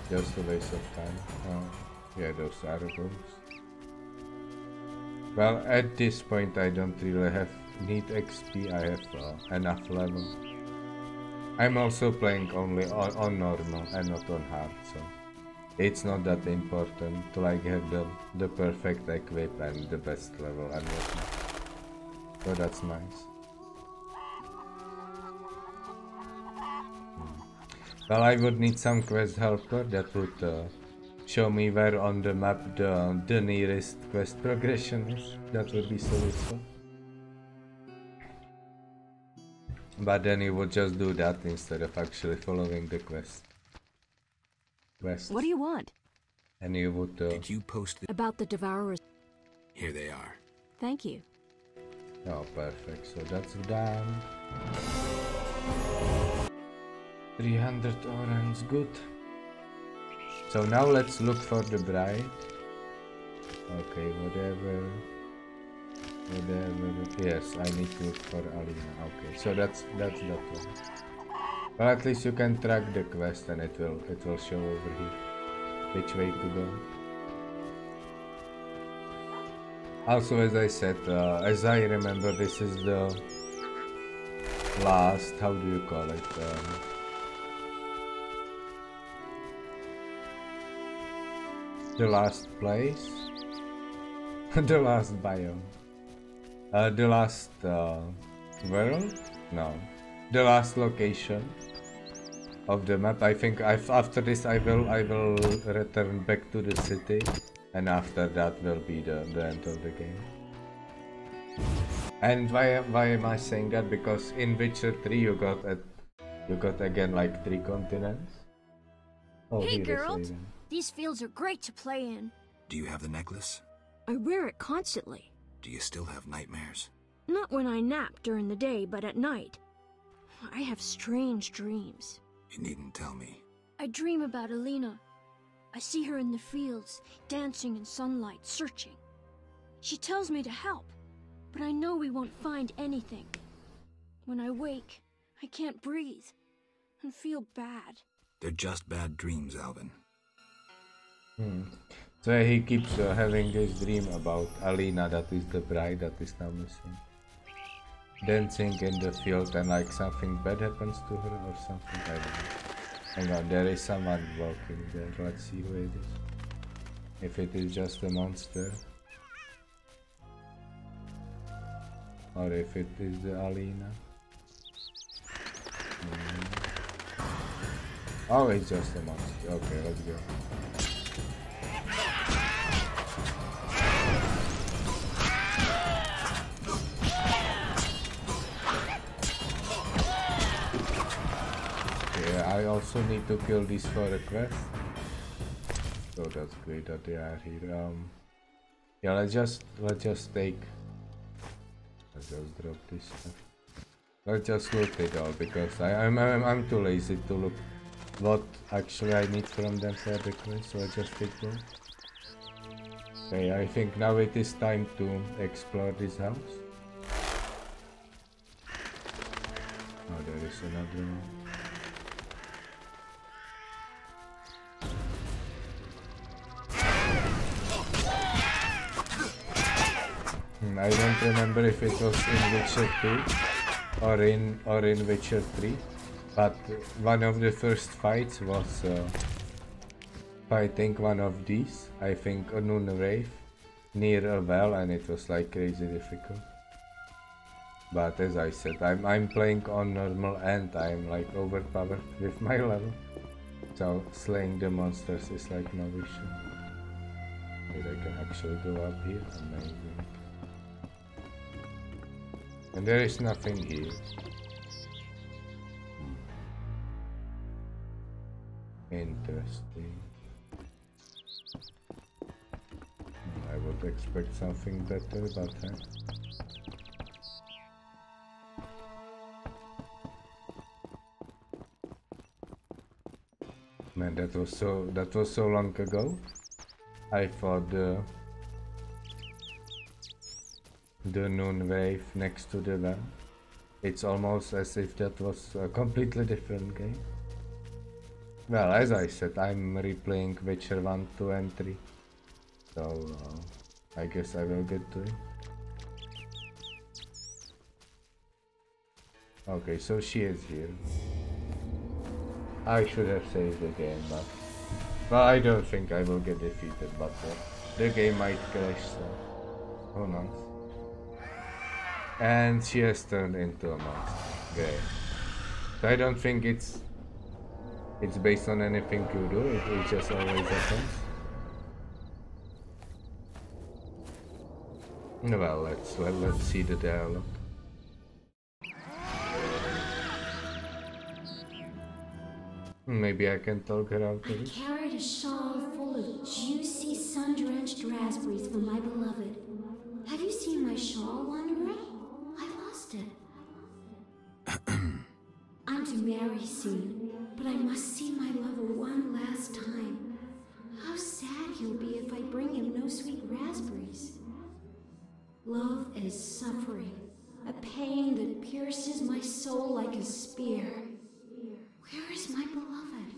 Just a waste of time. Yeah, those are books. Well, at this point I don't really need XP. I have enough level. I'm also playing only on normal and not on hard, so it's not that important to like have the perfect equip and the best level and whatnot. So that's nice. Well, I would need some quest helper that would show me where on the map the nearest quest progression is. That would be so useful. But then you would just do that instead of actually following the quest. What do you want? And you would... Did you post it? About the Devourers. Here they are. Thank you. Oh, perfect. So that's done. 300 orange, good. So now let's look for the bride. Okay, whatever. Yes, I need to look for Alina. Okay, so that's that one. Well, at least you can track the quest and it will show over here which way to go. Also, as I said, as I remember, this is the last, how do you call it? The last place? The last biome. The last world? No. The last location of the map. I think after this I will return back to the city, and after that will be the end of the game. And why am I saying that? Because in Witcher 3 you got again like 3 continents. Oh, hey Geralt, these fields are great to play in. Do you have the necklace? I wear it constantly. Do you still have nightmares? Not when I nap during the day, but at night. I have strange dreams. You needn't tell me. I dream about Alina. I see her in the fields, dancing in sunlight, searching. She tells me to help, but I know we won't find anything. When I wake, I can't breathe and feel bad. They're just bad dreams, Alvin. So he keeps having this dream about Alina, that is the bride that is now missing. Dancing in the field and like something bad happens to her or something, I don't know. Hang on, there is someone walking there, let's see who it is. If it is just a monster. Or if it is the Alina. Oh, it's just a monster. Okay, let's go. Okay, I also need to kill these for a quest. So that's great that they are here. Yeah, let's just take. Let's just drop this stuff. Let's just loot it all because I'm too lazy to look what actually I need from them for the quest, so I just take them. Okay, I think now it is time to explore this house. Oh, there is another one. I don't remember if it was in Witcher 2 or in Witcher 3, but one of the first fights was fighting one of these, I think a Noon Wraith, near a well, and it was like crazy difficult. But as I said, I'm playing on normal and I'm like overpowered with my level, so slaying the monsters is like no issue. Maybe I can actually go up here, amazing. And there is nothing here. Interesting. I would expect something better, but man, that was so long ago. I thought the Noon Wraith next to the well. It's almost as if that was a completely different game. Well, as I said, I'm replaying Witcher 1, 2 and 3. So, I guess I will get to it. Okay, so she is here. I should have saved the game, but... Well, I don't think I will get defeated, but the game might crash, so... Who knows? And she has turned into a monster. Great. So I don't think it's based on anything you do, it just always happens. Well, let's see the dialogue. Maybe I can talk her out of it. I carried a shawl full of juicy, sun-drenched raspberries for my beloved. Have you seen my shawl, Wanderer? I lost it. I'm to marry soon, but I must see my lover one last time. How sad he'll be if I bring him no sweet raspberries. Love is suffering, a pain that pierces my soul like a spear. Where is my beloved?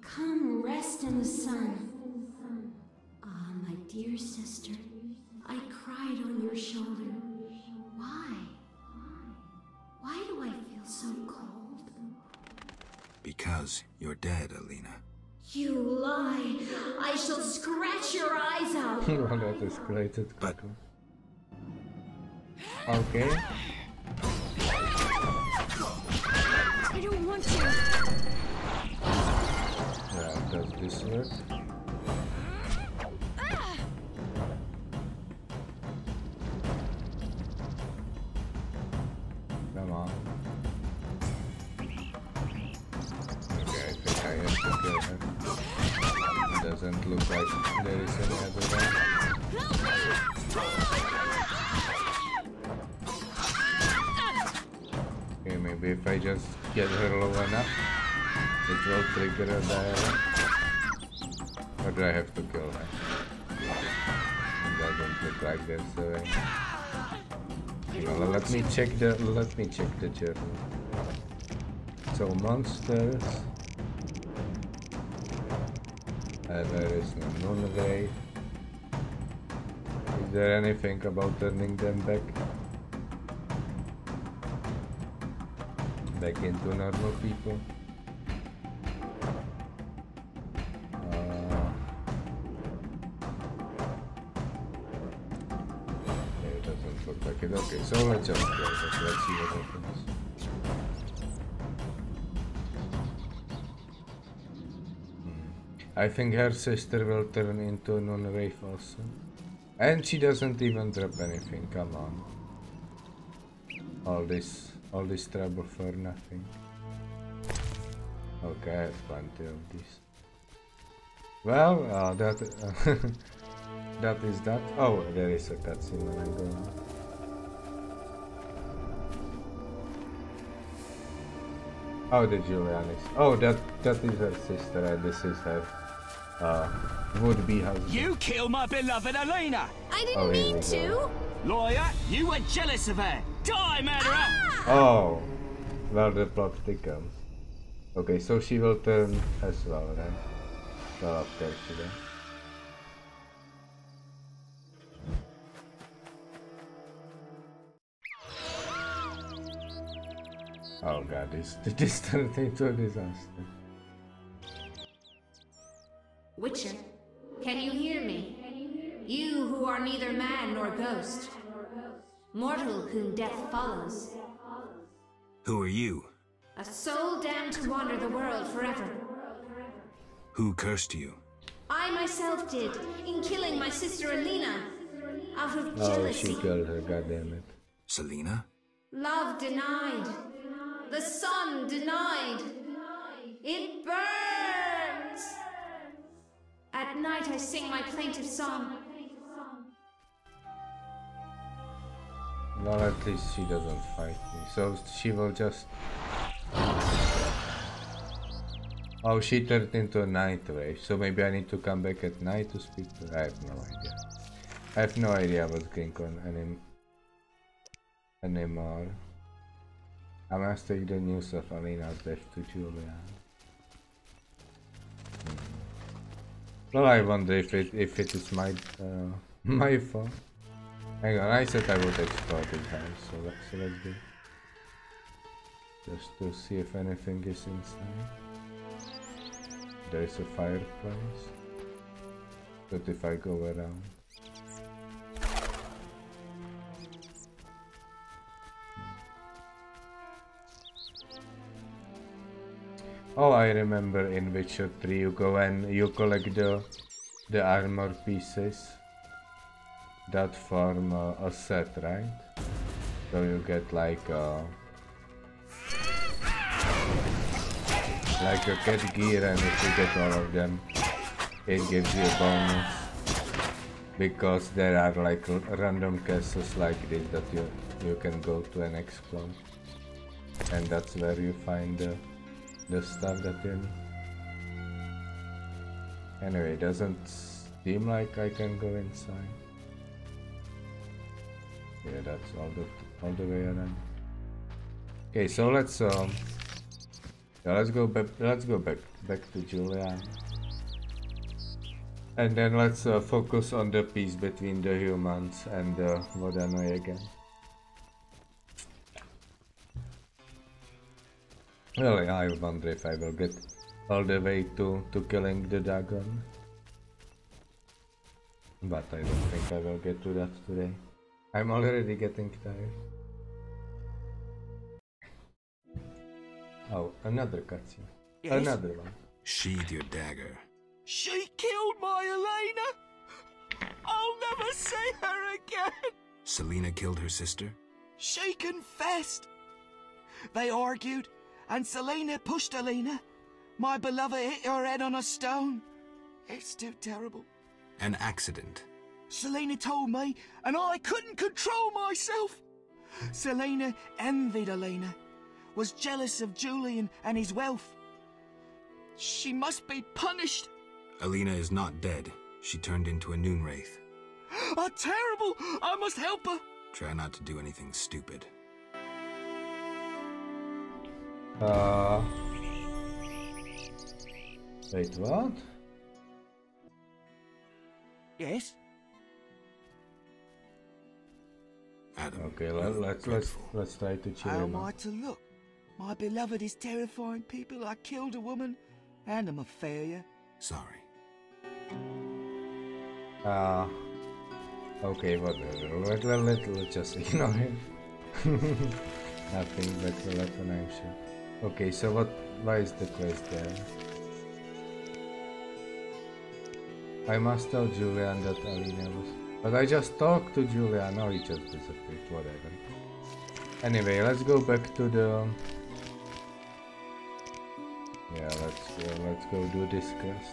Come rest in the sun. Ah, my dear sister, I cried on your shoulder. Why? Why do I feel so cold? Because you're dead, Alina. You lie! I shall scratch your eyes out! Well, that escalated quickly. Okay. I don't want to. Yeah, does this work? Come on. Okay, I think I have to kill her. Doesn't look like there is any other one. Okay, maybe if I just get her low enough, it will trigger a dialogue. Or do I have to kill her? It doesn't look like there's a way. Well, let me check the journal. So monsters. There is no Noon Wraith. Is there anything about turning them back into normal people? It doesn't look like it. Okay, so let's just close it. Let's see what happens. I think her sister will turn into Noonwraith also. And she doesn't even drop anything, come on. All this trouble for nothing. Okay, I have plenty of these. Well, that that is that. Oh, there is a cutscene when I go now. Oh, the Julianis. Oh, that is her sister, and this is her would-be husband. You killed my beloved Alina! I didn't mean to! Lawyer, you were jealous of her! Die, murderer! Ah! Oh, well, the plot thickens. Okay, so she will turn as well, right? Well, of course she will. Oh god, this turned into a disaster. Witcher, can you hear me? You who are neither man nor ghost. Mortal whom death follows. Who are you? A soul damned to wander the world forever. Who cursed you? I myself did, in killing my sister Alina. Out of Oh, jealousy. she killed her, goddammit. Selena? Love denied. The sun denied. It burns! At night I sing my plaintive song. Well, at least she doesn't fight me, so she will just... Oh, she turned into a Nightwraith, so maybe I need to come back at night to speak to her. I have no idea. I have no idea what's going on anymore. I must take the news of Alina's death to Julia. Well, I wonder if it is my my fault. Hang on, I said I would explore this house, so let's do. Just to see if anything is inside. There is a fireplace. But if I go around. Oh, I remember in Witcher 3 you go and you collect the armor pieces that form a set, right? So you get like a cat gear, and if you get all of them, it gives you a bonus. Because there are like random castles like this that you can go to and explore, and that's where you find the stuff that you need. Anyway, it doesn't seem like I can go inside. Yeah, that's all the way around. Okay, so let's go back to Julia, and then let's focus on the peace between the humans and the Vodanoe again. Well, yeah, I wonder if I will get all the way to killing the dragon, but I don't think I will get to that today. I'm already getting tired. Oh, another cutscene. Yes? Another one. Sheathe your dagger. She killed my Elena! I'll never see her again! Selena killed her sister? She confessed! They argued, and Selena pushed Elena. My beloved hit her head on a stone. It's too terrible. An accident. Selena told me, and I couldn't control myself. Selena envied Elena, was jealous of Julian and his wealth. She must be punished. Alina is not dead. She turned into a Noonwraith. Terrible! I must help her. Try not to do anything stupid. Wait, what? Yes? Adam, okay, let's try to chill How him am I out. to look? My beloved is terrifying people. I killed a woman, and I'm a failure. Sorry. Okay, whatever. Let's just ignore him. Nothing but a weapon, I'm sure. Okay, so why is the quest there? I must tell Julian that Alina was... But I just talked to Julian, now he just disappeared, whatever. Anyway, let's go back to the... Yeah, let's go do this quest.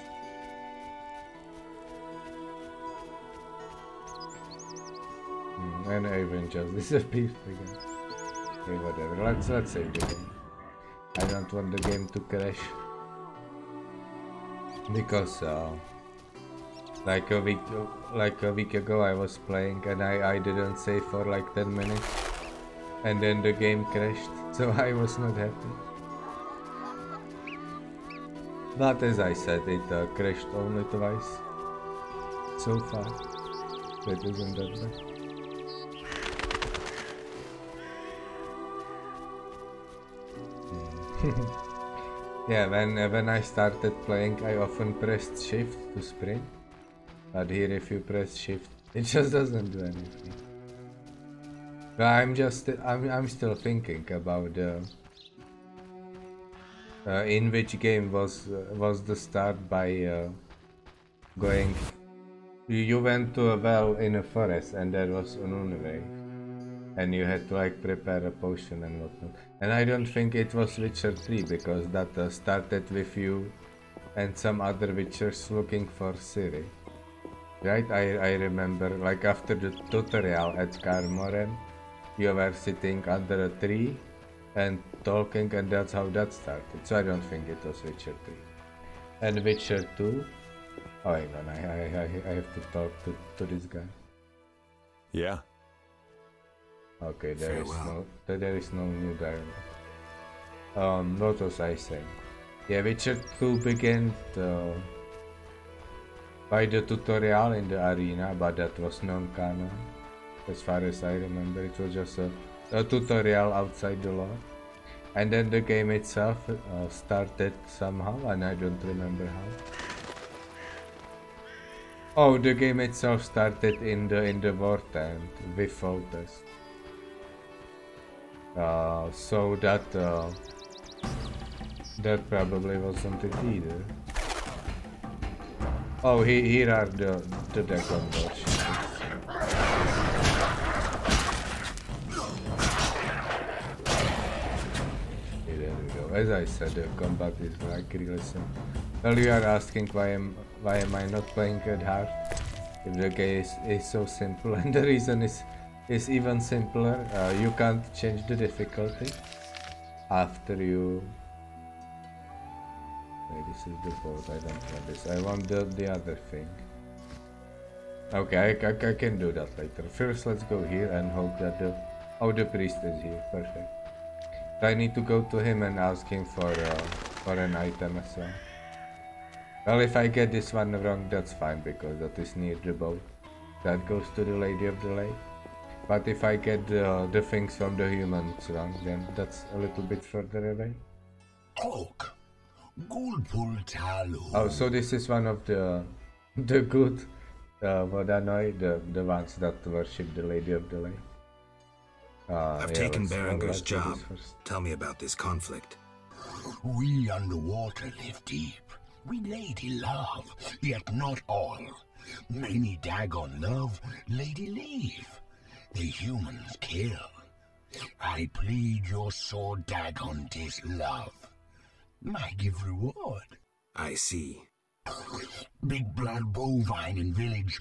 And Avon just disappeared again. Okay, whatever, let's save the game. I don't want the game to crash. Because like a week ago I was playing and I didn't save for like 10 minutes. And then the game crashed, so I was not happy. But as I said, it crashed only twice so far. So it isn't that bad. Yeah, when I started playing, I often pressed shift to sprint. But here, if you press shift, it just doesn't do anything. But I'm still thinking about in which game was the start by going. You went to a well in a forest, and there was Ununwave, and you had to like prepare a potion and whatnot. And I don't think it was Witcher 3 because that started with you and some other Witchers looking for Ciri. Right? I remember like after the tutorial at Karmoren, you were sitting under a tree and talking, and that's how that started. So I don't think it was Witcher 3. And Witcher 2? Oh, hang on, I have to talk to this guy. Yeah. Okay, there is no new dialogue. What was I saying? Yeah, Witcher 2 began by the tutorial in the arena, but that was non-canon. As far as I remember, it was just a tutorial outside the lore. And then the game itself started somehow, and I don't remember how. Oh, the game itself started in the war tent with photos. So that probably wasn't it either. Oh, here are the Dagon warships. Okay, there we go. As I said, the combat is like really simple. Well, you are asking why am I not playing it hard if the game is so simple, and the reason is even simpler. You can't change the difficulty after you... Okay, this is the boat, I don't want this, I want the other thing. Okay, I can do that later. First let's go here and hope that the priest is here, perfect. I need to go to him and ask him for an item as well. Well, if I get this one wrong, that's fine, because that is near the boat. That goes to the Lady of the Lake. But if I get the things from the humans wrong, then that's a little bit further away. Oh, so this is one of the good Vodanoid, the ones that worship the Lady of the Lake. I've taken Berenger's job. Tell me about this conflict. We underwater live deep. We lady love, yet not all. Many Dagon love, lady leave. The humans kill. I plead your sword, Dagon, 'tis love. I give reward. I see. Big blood bovine in village,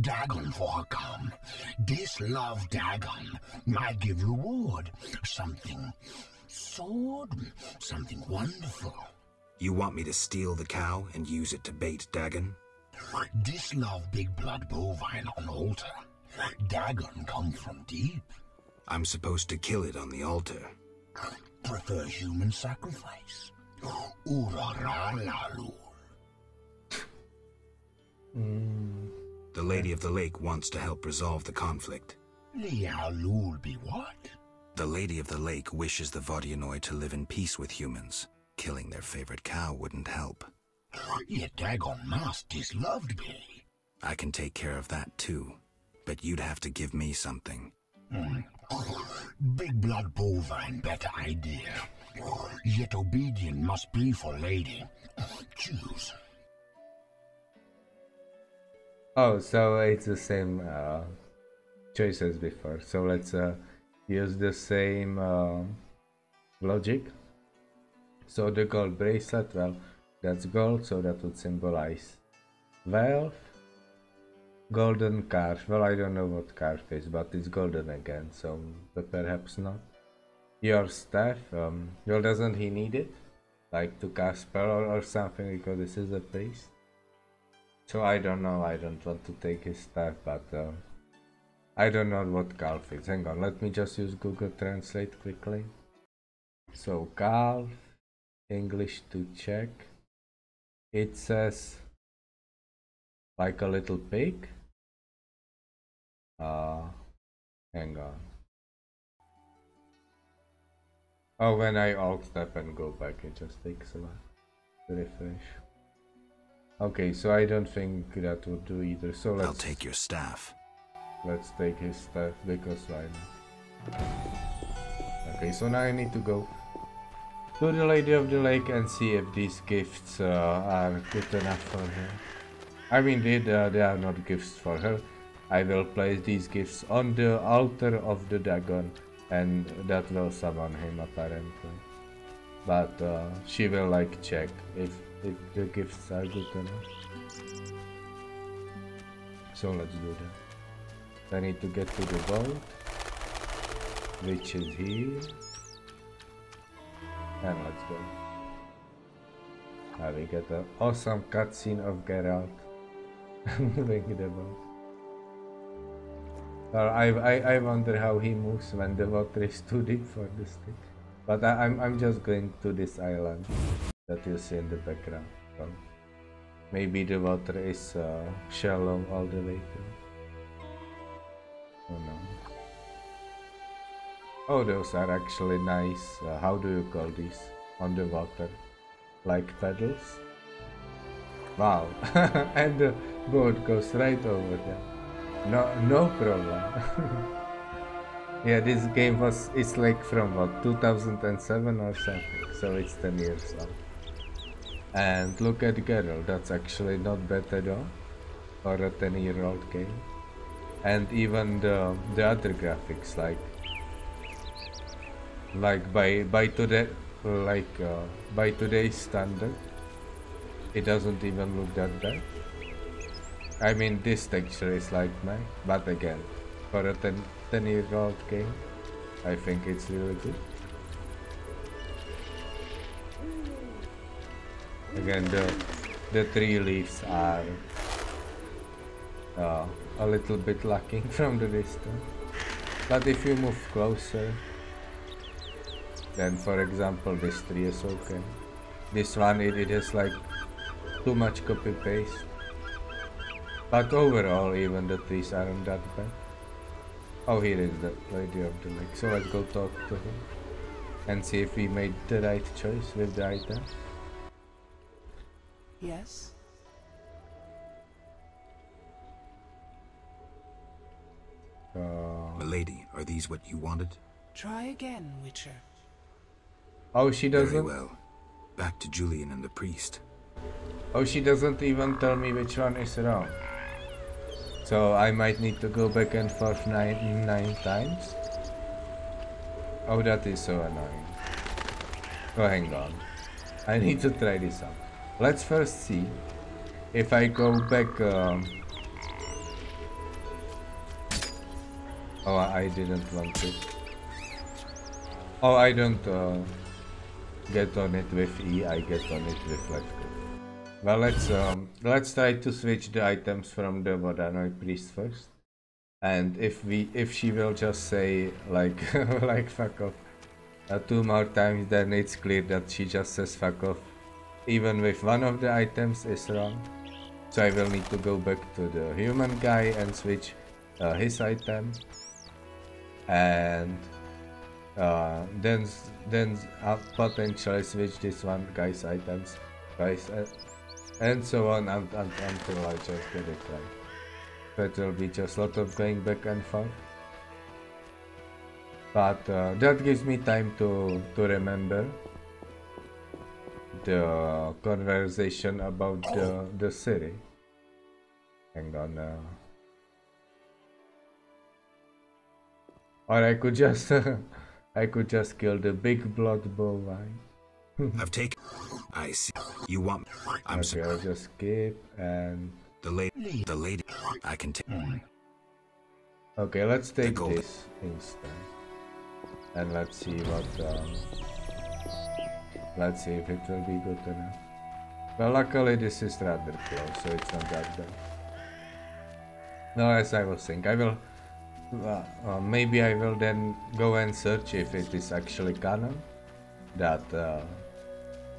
Dagon for her come. This love Dagon, I give reward. Something sword, something wonderful. You want me to steal the cow and use it to bait Dagon? This love big blood bovine on altar. Dagon come from deep. I'm supposed to kill it on the altar. Prefer human sacrifice. Uraralalul. The Lady of the Lake wants to help resolve the conflict. Lialul be what? The Lady of the Lake wishes the Vodyanoi to live in peace with humans. Killing their favorite cow wouldn't help. Yet Dagon must is loved be. I can take care of that too, but you'd have to give me something. Big blood bovine, better idea. Yet obedient must be for lady. Choose. Oh, so it's the same choice as before. So let's use the same logic. So the gold bracelet, well, that's gold, so that would symbolize wealth. Golden scarf, well, I don't know what scarf is, but it's golden again, so perhaps not. Your staff, well, doesn't he need it? Like to cast spell or something, because this is a priest? So I don't know, I don't want to take his staff, but I don't know what calf is. Hang on, let me just use Google Translate quickly. So calf, English to check. It says like a little pig. Hang on. Oh, when I alt step and go back, it just takes a while to refresh. Okay, so I don't think that would do either. So let's. I'll take your staff. Let's take his staff because why not? Okay, so now I need to go to the Lady of the Lake and see if these gifts are good enough for her. I mean, they are not gifts for her. I will place these gifts on the altar of the dragon, and that will summon him apparently. But she will like check if the gifts are good enough. So let's do that. I need to get to the boat, which is here, and let's go. Now we get an awesome cutscene of Geralt moving the boat. I wonder how he moves when the water is too deep for this thing. But I'm just going to this island that you see in the background. So maybe the water is shallow all the way through. Oh no. Oh, those are actually nice. How do you call these? On the water, like pedals. Wow, and the boat goes right over there. No problem. Yeah, this game it's like from what, 2007 or something, so it's 10 years old. And look at Geralt, that's actually not bad at all for a 10-year-old game. And even the other graphics, by today's standard, it doesn't even look that bad. I mean, this texture is like mine, but again, for a 10-year-old game, I think it's really good. Again, the tree leaves are a little bit lacking from the distance, but if you move closer, then for example this tree is okay. This one, it has like too much copy paste. But overall, even the trees aren't that bad. Oh, here is the Lady of the Lake. So let's go talk to him and see if we made the right choice with the item. Yes? Milady, are these what you wanted? Try again, Witcher. Oh, she doesn't? Very well. Back to Julian and the priest. Oh, she doesn't even tell me which one is wrong. So I might need to go back and forth nine times. Oh, that is so annoying. Oh, hang on. I need to try this out. Let's first see if I go back. Oh, I didn't want to. Oh, I don't get on it with E. I get on it with left click. Well, let's try to switch the items from the Vodanoid priest first, and if she will just say like like fuck off 2 more times, then it's clear that she just says fuck off even with one of the items is wrong. So I will need to go back to the human guy and switch his item, and then potentially switch this one guy's items, and so on until I just get it right. So it will be just a lot of going back and forth. But that gives me time to remember the conversation about the city. Hang on. Or I could just I could just kill the big blood bovine. I've taken. I see. You want? I'm okay, I'll just skip and the lady. I can take. Okay, let's take this instead, and let's see what. Let's see if it will be good enough. Well, luckily this is rather close, so it's not that bad. No, as I was saying, I will. Maybe I will then go and search if it is actually canon that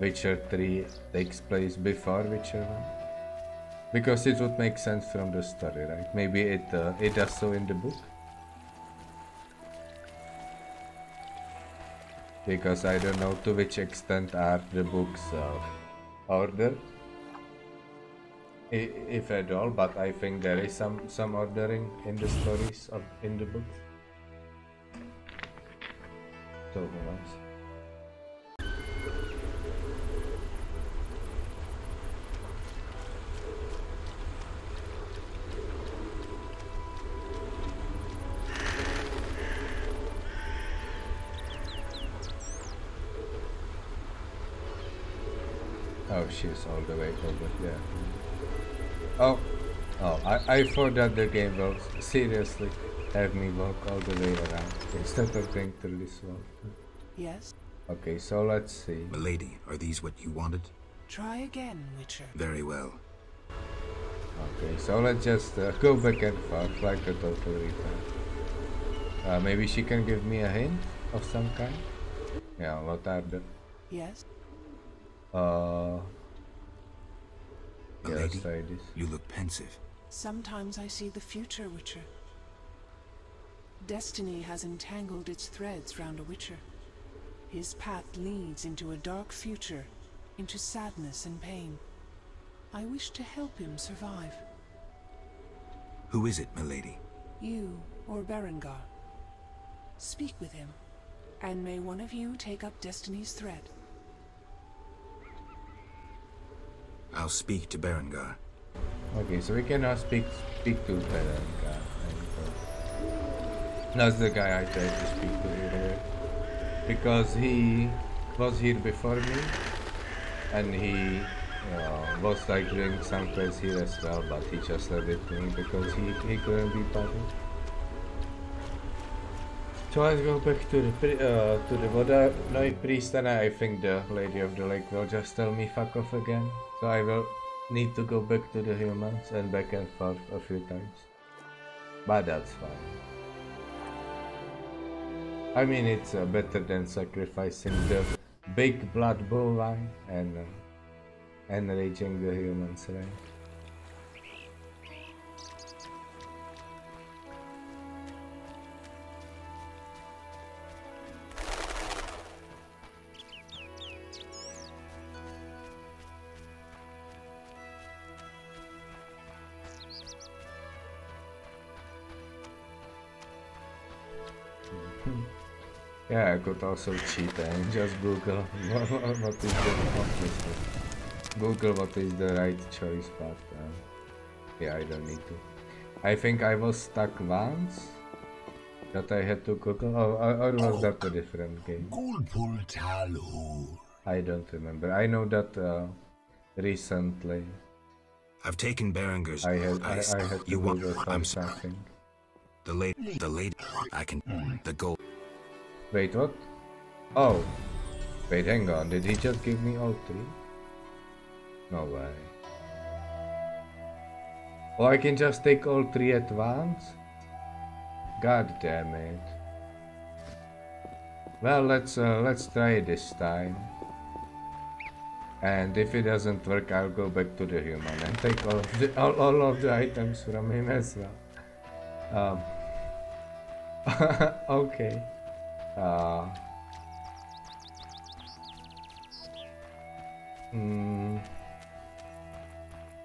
Witcher 3 takes place before Witcher 1, because it would make sense from the story, right? Maybe it does so in the book, because I don't know to which extent are the books ordered, if at all, but I think there is some ordering in the stories in the books. So who knows? Oh, she's all the way over there. Oh, I thought that the game will seriously have me walk all the way around instead of going through this wall. Yes? Okay, so let's see. Milady, are these what you wanted? Try again, Witcher. Very well. Okay, so let's just go back and forth like a total retard. Maybe she can give me a hint of some kind? Yeah, what are the... Yes? Milady, you look pensive. Sometimes I see the future, Witcher. Destiny has entangled its threads round a Witcher. His path leads into a dark future, into sadness and pain. I wish to help him survive. Who is it, Milady? You or Berengar. Speak with him, and may one of you take up Destiny's thread. I'll speak to Berengar. Okay, so we can now speak to Berengar. That's the guy I tried to speak to earlier, because he was here before me, and he was like doing some quests here as well, but he just left it to me because he couldn't be bothered. So let's go back to the Vodanoid priest, and I think the Lady of the Lake will just tell me fuck off again. So I will need to go back to the humans and back and forth a few times. But that's fine. I mean, it's better than sacrificing the big blood bovine and enraging the humans, right? Yeah, I could also cheat and just Google what is the right choice, but yeah, I don't need to. I think I was stuck once that I had to Google, or was that a different game? I don't remember. I know that recently I've taken Berengar's. I had to Google for something. The lady, I can, the gold. Wait, what? Oh. Wait, hang on. Did he just give me all three? No way. Oh, I can just take all three at once? God damn it. Well, let's try it this time. And if it doesn't work, I'll go back to the human and take all of the items from him as well. Okay.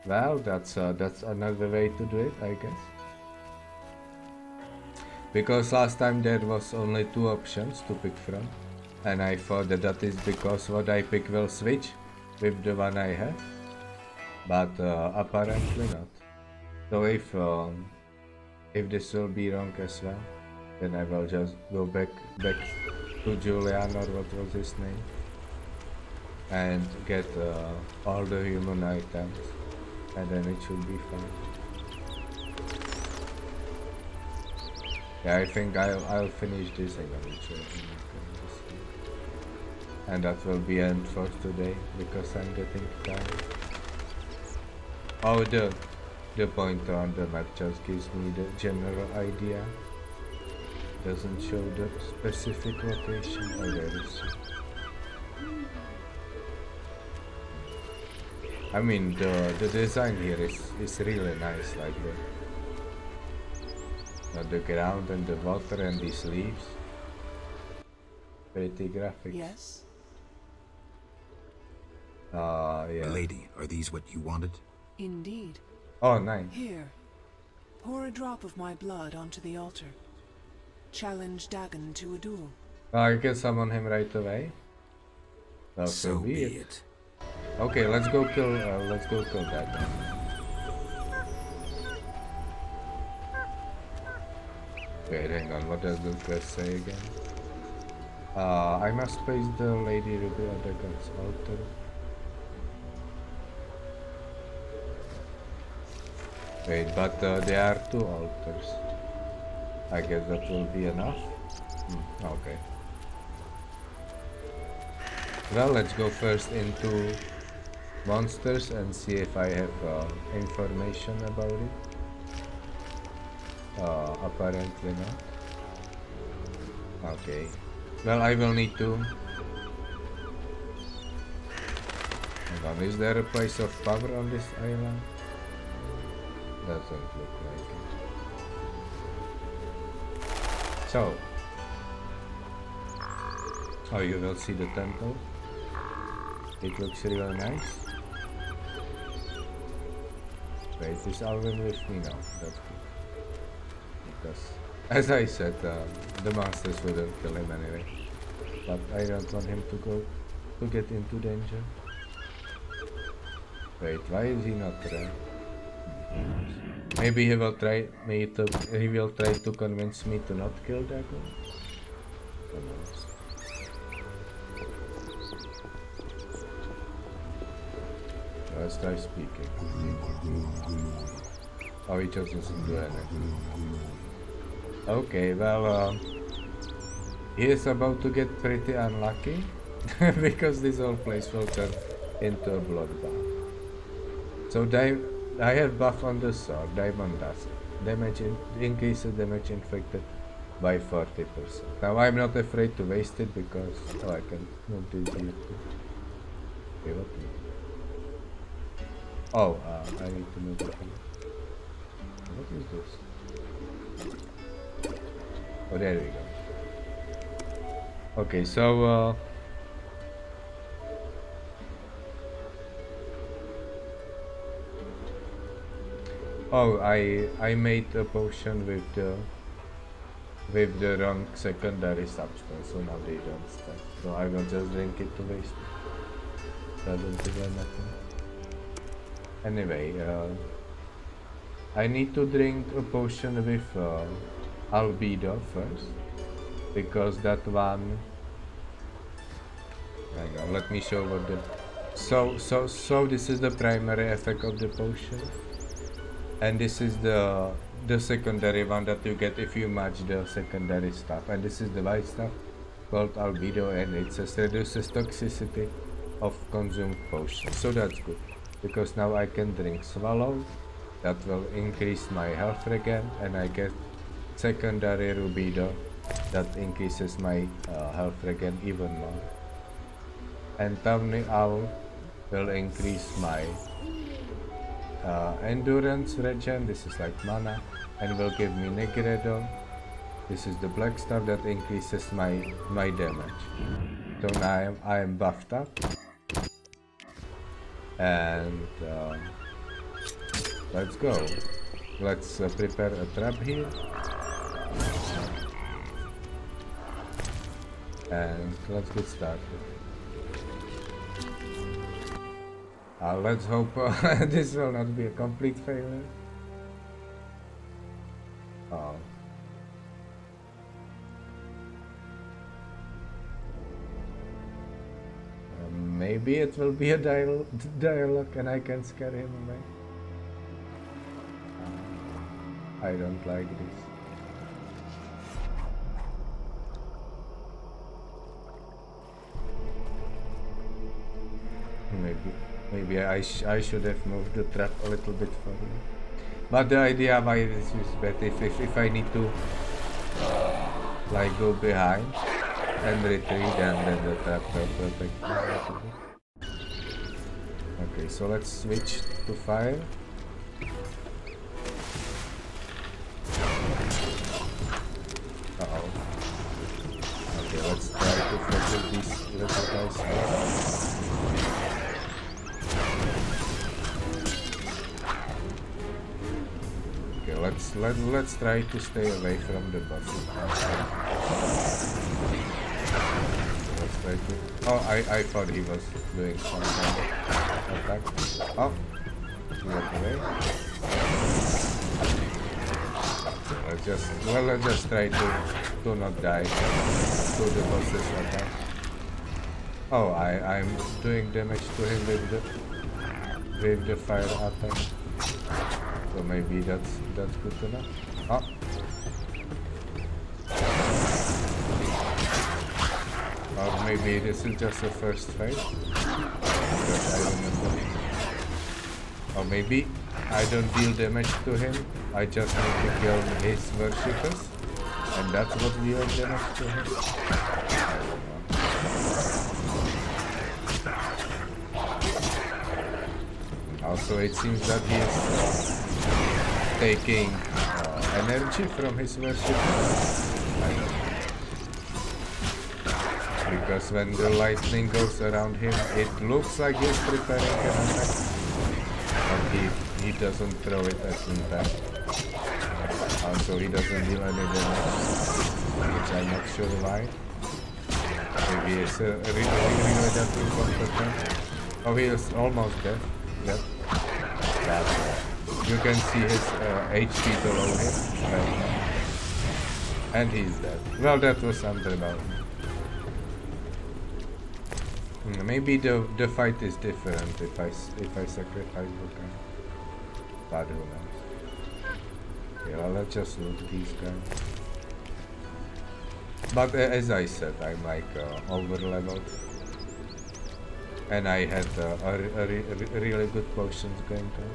Well, that's another way to do it, I guess. Because last time there was only 2 options to pick from, and I thought that is because what I pick will switch with the one I have, but apparently not. So if this will be wrong as well, then I will just go back to Julian, or what was his name, and get all the human items, and then it should be fine. Yeah, I think I'll finish this adventure, and that will be end for today because I'm getting tired. Oh, the pointer on the map just gives me the general idea. Doesn't show the specific location. Oh, there is. I mean, the design here is really nice, like the ground and the water and these leaves. Pretty graphics. Yes? Yeah. Lady, are these what you wanted? Indeed. Oh, nice. Here, pour a drop of my blood onto the altar. Challenge Dagon to a duel. I can summon him right away. Well, so be it. Okay, let's go kill Dagon. Wait, hang on. What does the quest say again? I must place the Lady Ruby on Dagon's altar. Wait, but there are 2 altars. I guess that will be enough. Okay. Well, let's go first into monsters and see if I have information about it. Apparently not. Okay. Well, I will need to... Hang on, is there a place of power on this island? Doesn't look like it. So, oh, you will see the temple. It looks really nice. Wait, is Alvin with me now? That's good. Because, as I said, the monsters wouldn't kill him anyway. But I don't want him to get into danger. Wait, why is he not there? Maybe he will try to convince me to not kill Dagon. Who knows? Let's try speaking. Oh, he just doesn't do anything. Okay, well, he is about to get pretty unlucky because this whole place will turn into a bloodbath. So I have buff on the sword, Diamond Dust. Increases damage inflicted by 40%. Now I'm not afraid to waste it because I can move this here too. Okay, what? Oh, I need to move it here. What is this? Oh, there we go. Okay, so oh, I made a potion with the wrong secondary substance, so now they don't stack. So I will just drink it to waste it. Doesn't do anything. Anyway, I need to drink a potion with albedo first, because that one. Hang on, let me show what the. So this is the primary effect of the potion. And this is the secondary one that you get if you match the secondary stuff. And this is the white stuff called albedo, and it says reduces toxicity of consumed potions. So that's good, because now I can drink swallow. That will increase my health regen, and I get secondary rubido that increases my health regen even more. And Tawny Owl will increase my endurance regen. This is like mana, and will give me Negredo. This is the black stuff that increases my damage. So now I am buffed up, and let's go. Let's prepare a trap here, and let's get started. Let's hope this will not be a complete failure. Oh. Maybe it will be a dialogue and I can scare him away. I don't like this. Maybe I should have moved the trap a little bit further. But the idea why this is better if I need to like go behind and retreat, and then the trap will protect me. Okay, so let's switch to fire. Uh-oh. Okay, let's try to focus these little guys. Okay, let's try to stay away from the boss. Let's try to. Oh, I thought he was doing some kind of attack. Oh, he went away. Let's just try to not die to the boss's attack. Oh, I'm doing damage to him with the fire attack. So maybe that's good enough. Oh. Or maybe this is just the first fight. I remember. Or maybe I don't deal damage to him. I just need to kill his worshippers, and that's what deals damage to him. Also, it seems that he is taking energy from his worshippers. Because when the lightning goes around him, it looks like he's preparing an attack, but he doesn't throw it at him back. Also, he doesn't deal any damage, which I'm not sure why. Maybe it's really that incompetent. Oh, he is almost dead. Yep. But you can see his HP below him right now. And he's dead. Well, that was underwhelming. Maybe the fight is different if I sacrifice Vulcan. But who knows? Okay, well, let's just loot these guys. But as I said, I'm like over leveled, and I had really good potions going on.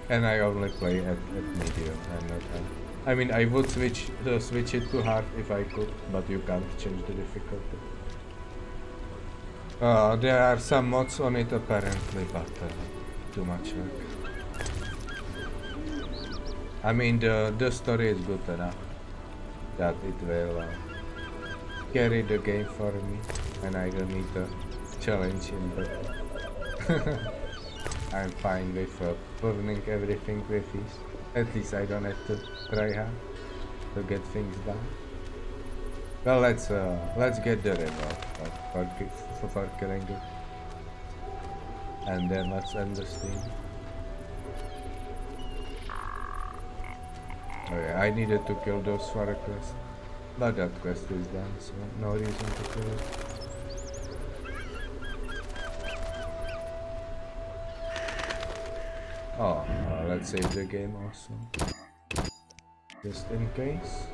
And I only play at medium and not hard. I mean, I would switch it to hard if I could, but you can't change the difficulty. There are some mods on it apparently, but too much work. I mean, the story is good enough that it will carry the game for me, and I don't need a challenge in battle. I'm fine with burning everything with ease. At least I don't have to try hard to get things done. Well, let's get the reward for killing it, and then let's end the stream. Oh yeah, I needed to kill those for a quest, but that quest is done, so no reason to kill it. Oh, let's save the game also, just in case.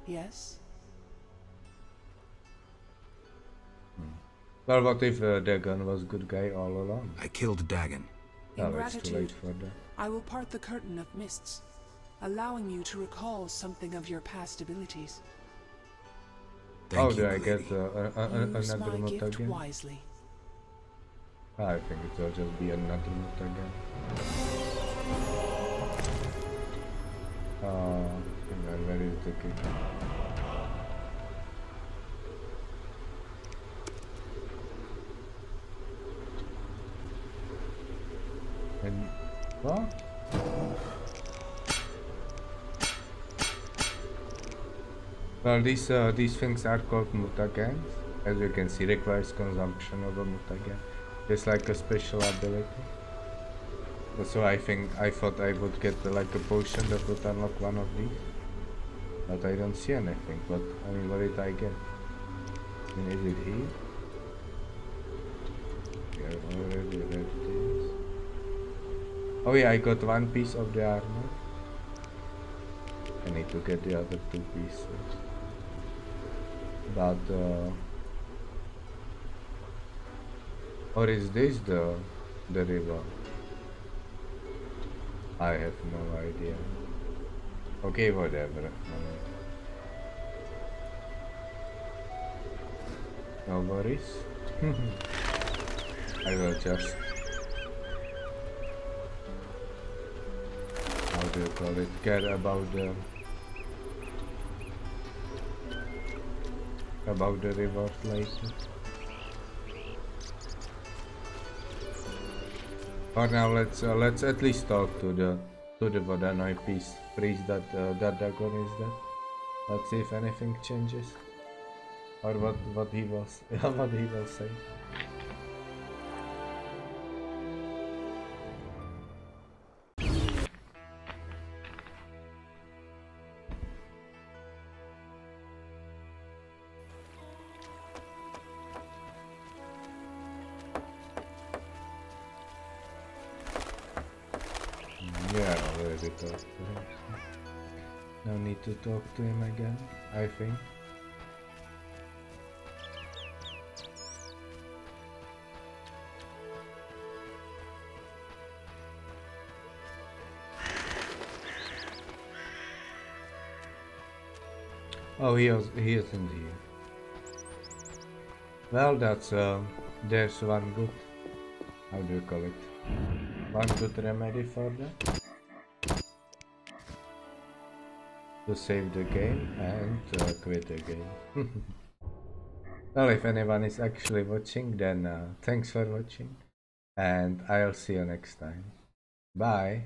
Yes? Well, what if Dagon was good guy all along? I killed Dagon. In gratitude, I will part the curtain of mists, allowing you to recall something of your past abilities. Thank you, do I get another note again? Wisely. I think it will just be another note again. Where is the kick? And what? Well, these things are called mutagens. As you can see, requires consumption of a mutagen. It's like a special ability. So I thought I would get like a potion that would unlock one of these. But I don't see anything. But I mean, what did I get? I mean, is it here? We are already read this. Oh yeah, I got one piece of the armor. I need to get the other two pieces. But or is this the river? I have no idea. Okay, whatever. No worries. I will just, how do you call it, care about the reward later. For now, let's at least talk to the Vodanoid priest that Dagon is dead. Let's see if anything changes, or what he will say. Yeah, I already talked to him. No need to talk to him again, I think. Oh, he isn't here. Well, that's there's one good, how do you call it? One good remedy for that. To save the game and quit the game. Well, if anyone is actually watching, then thanks for watching, and I'll see you next time. Bye!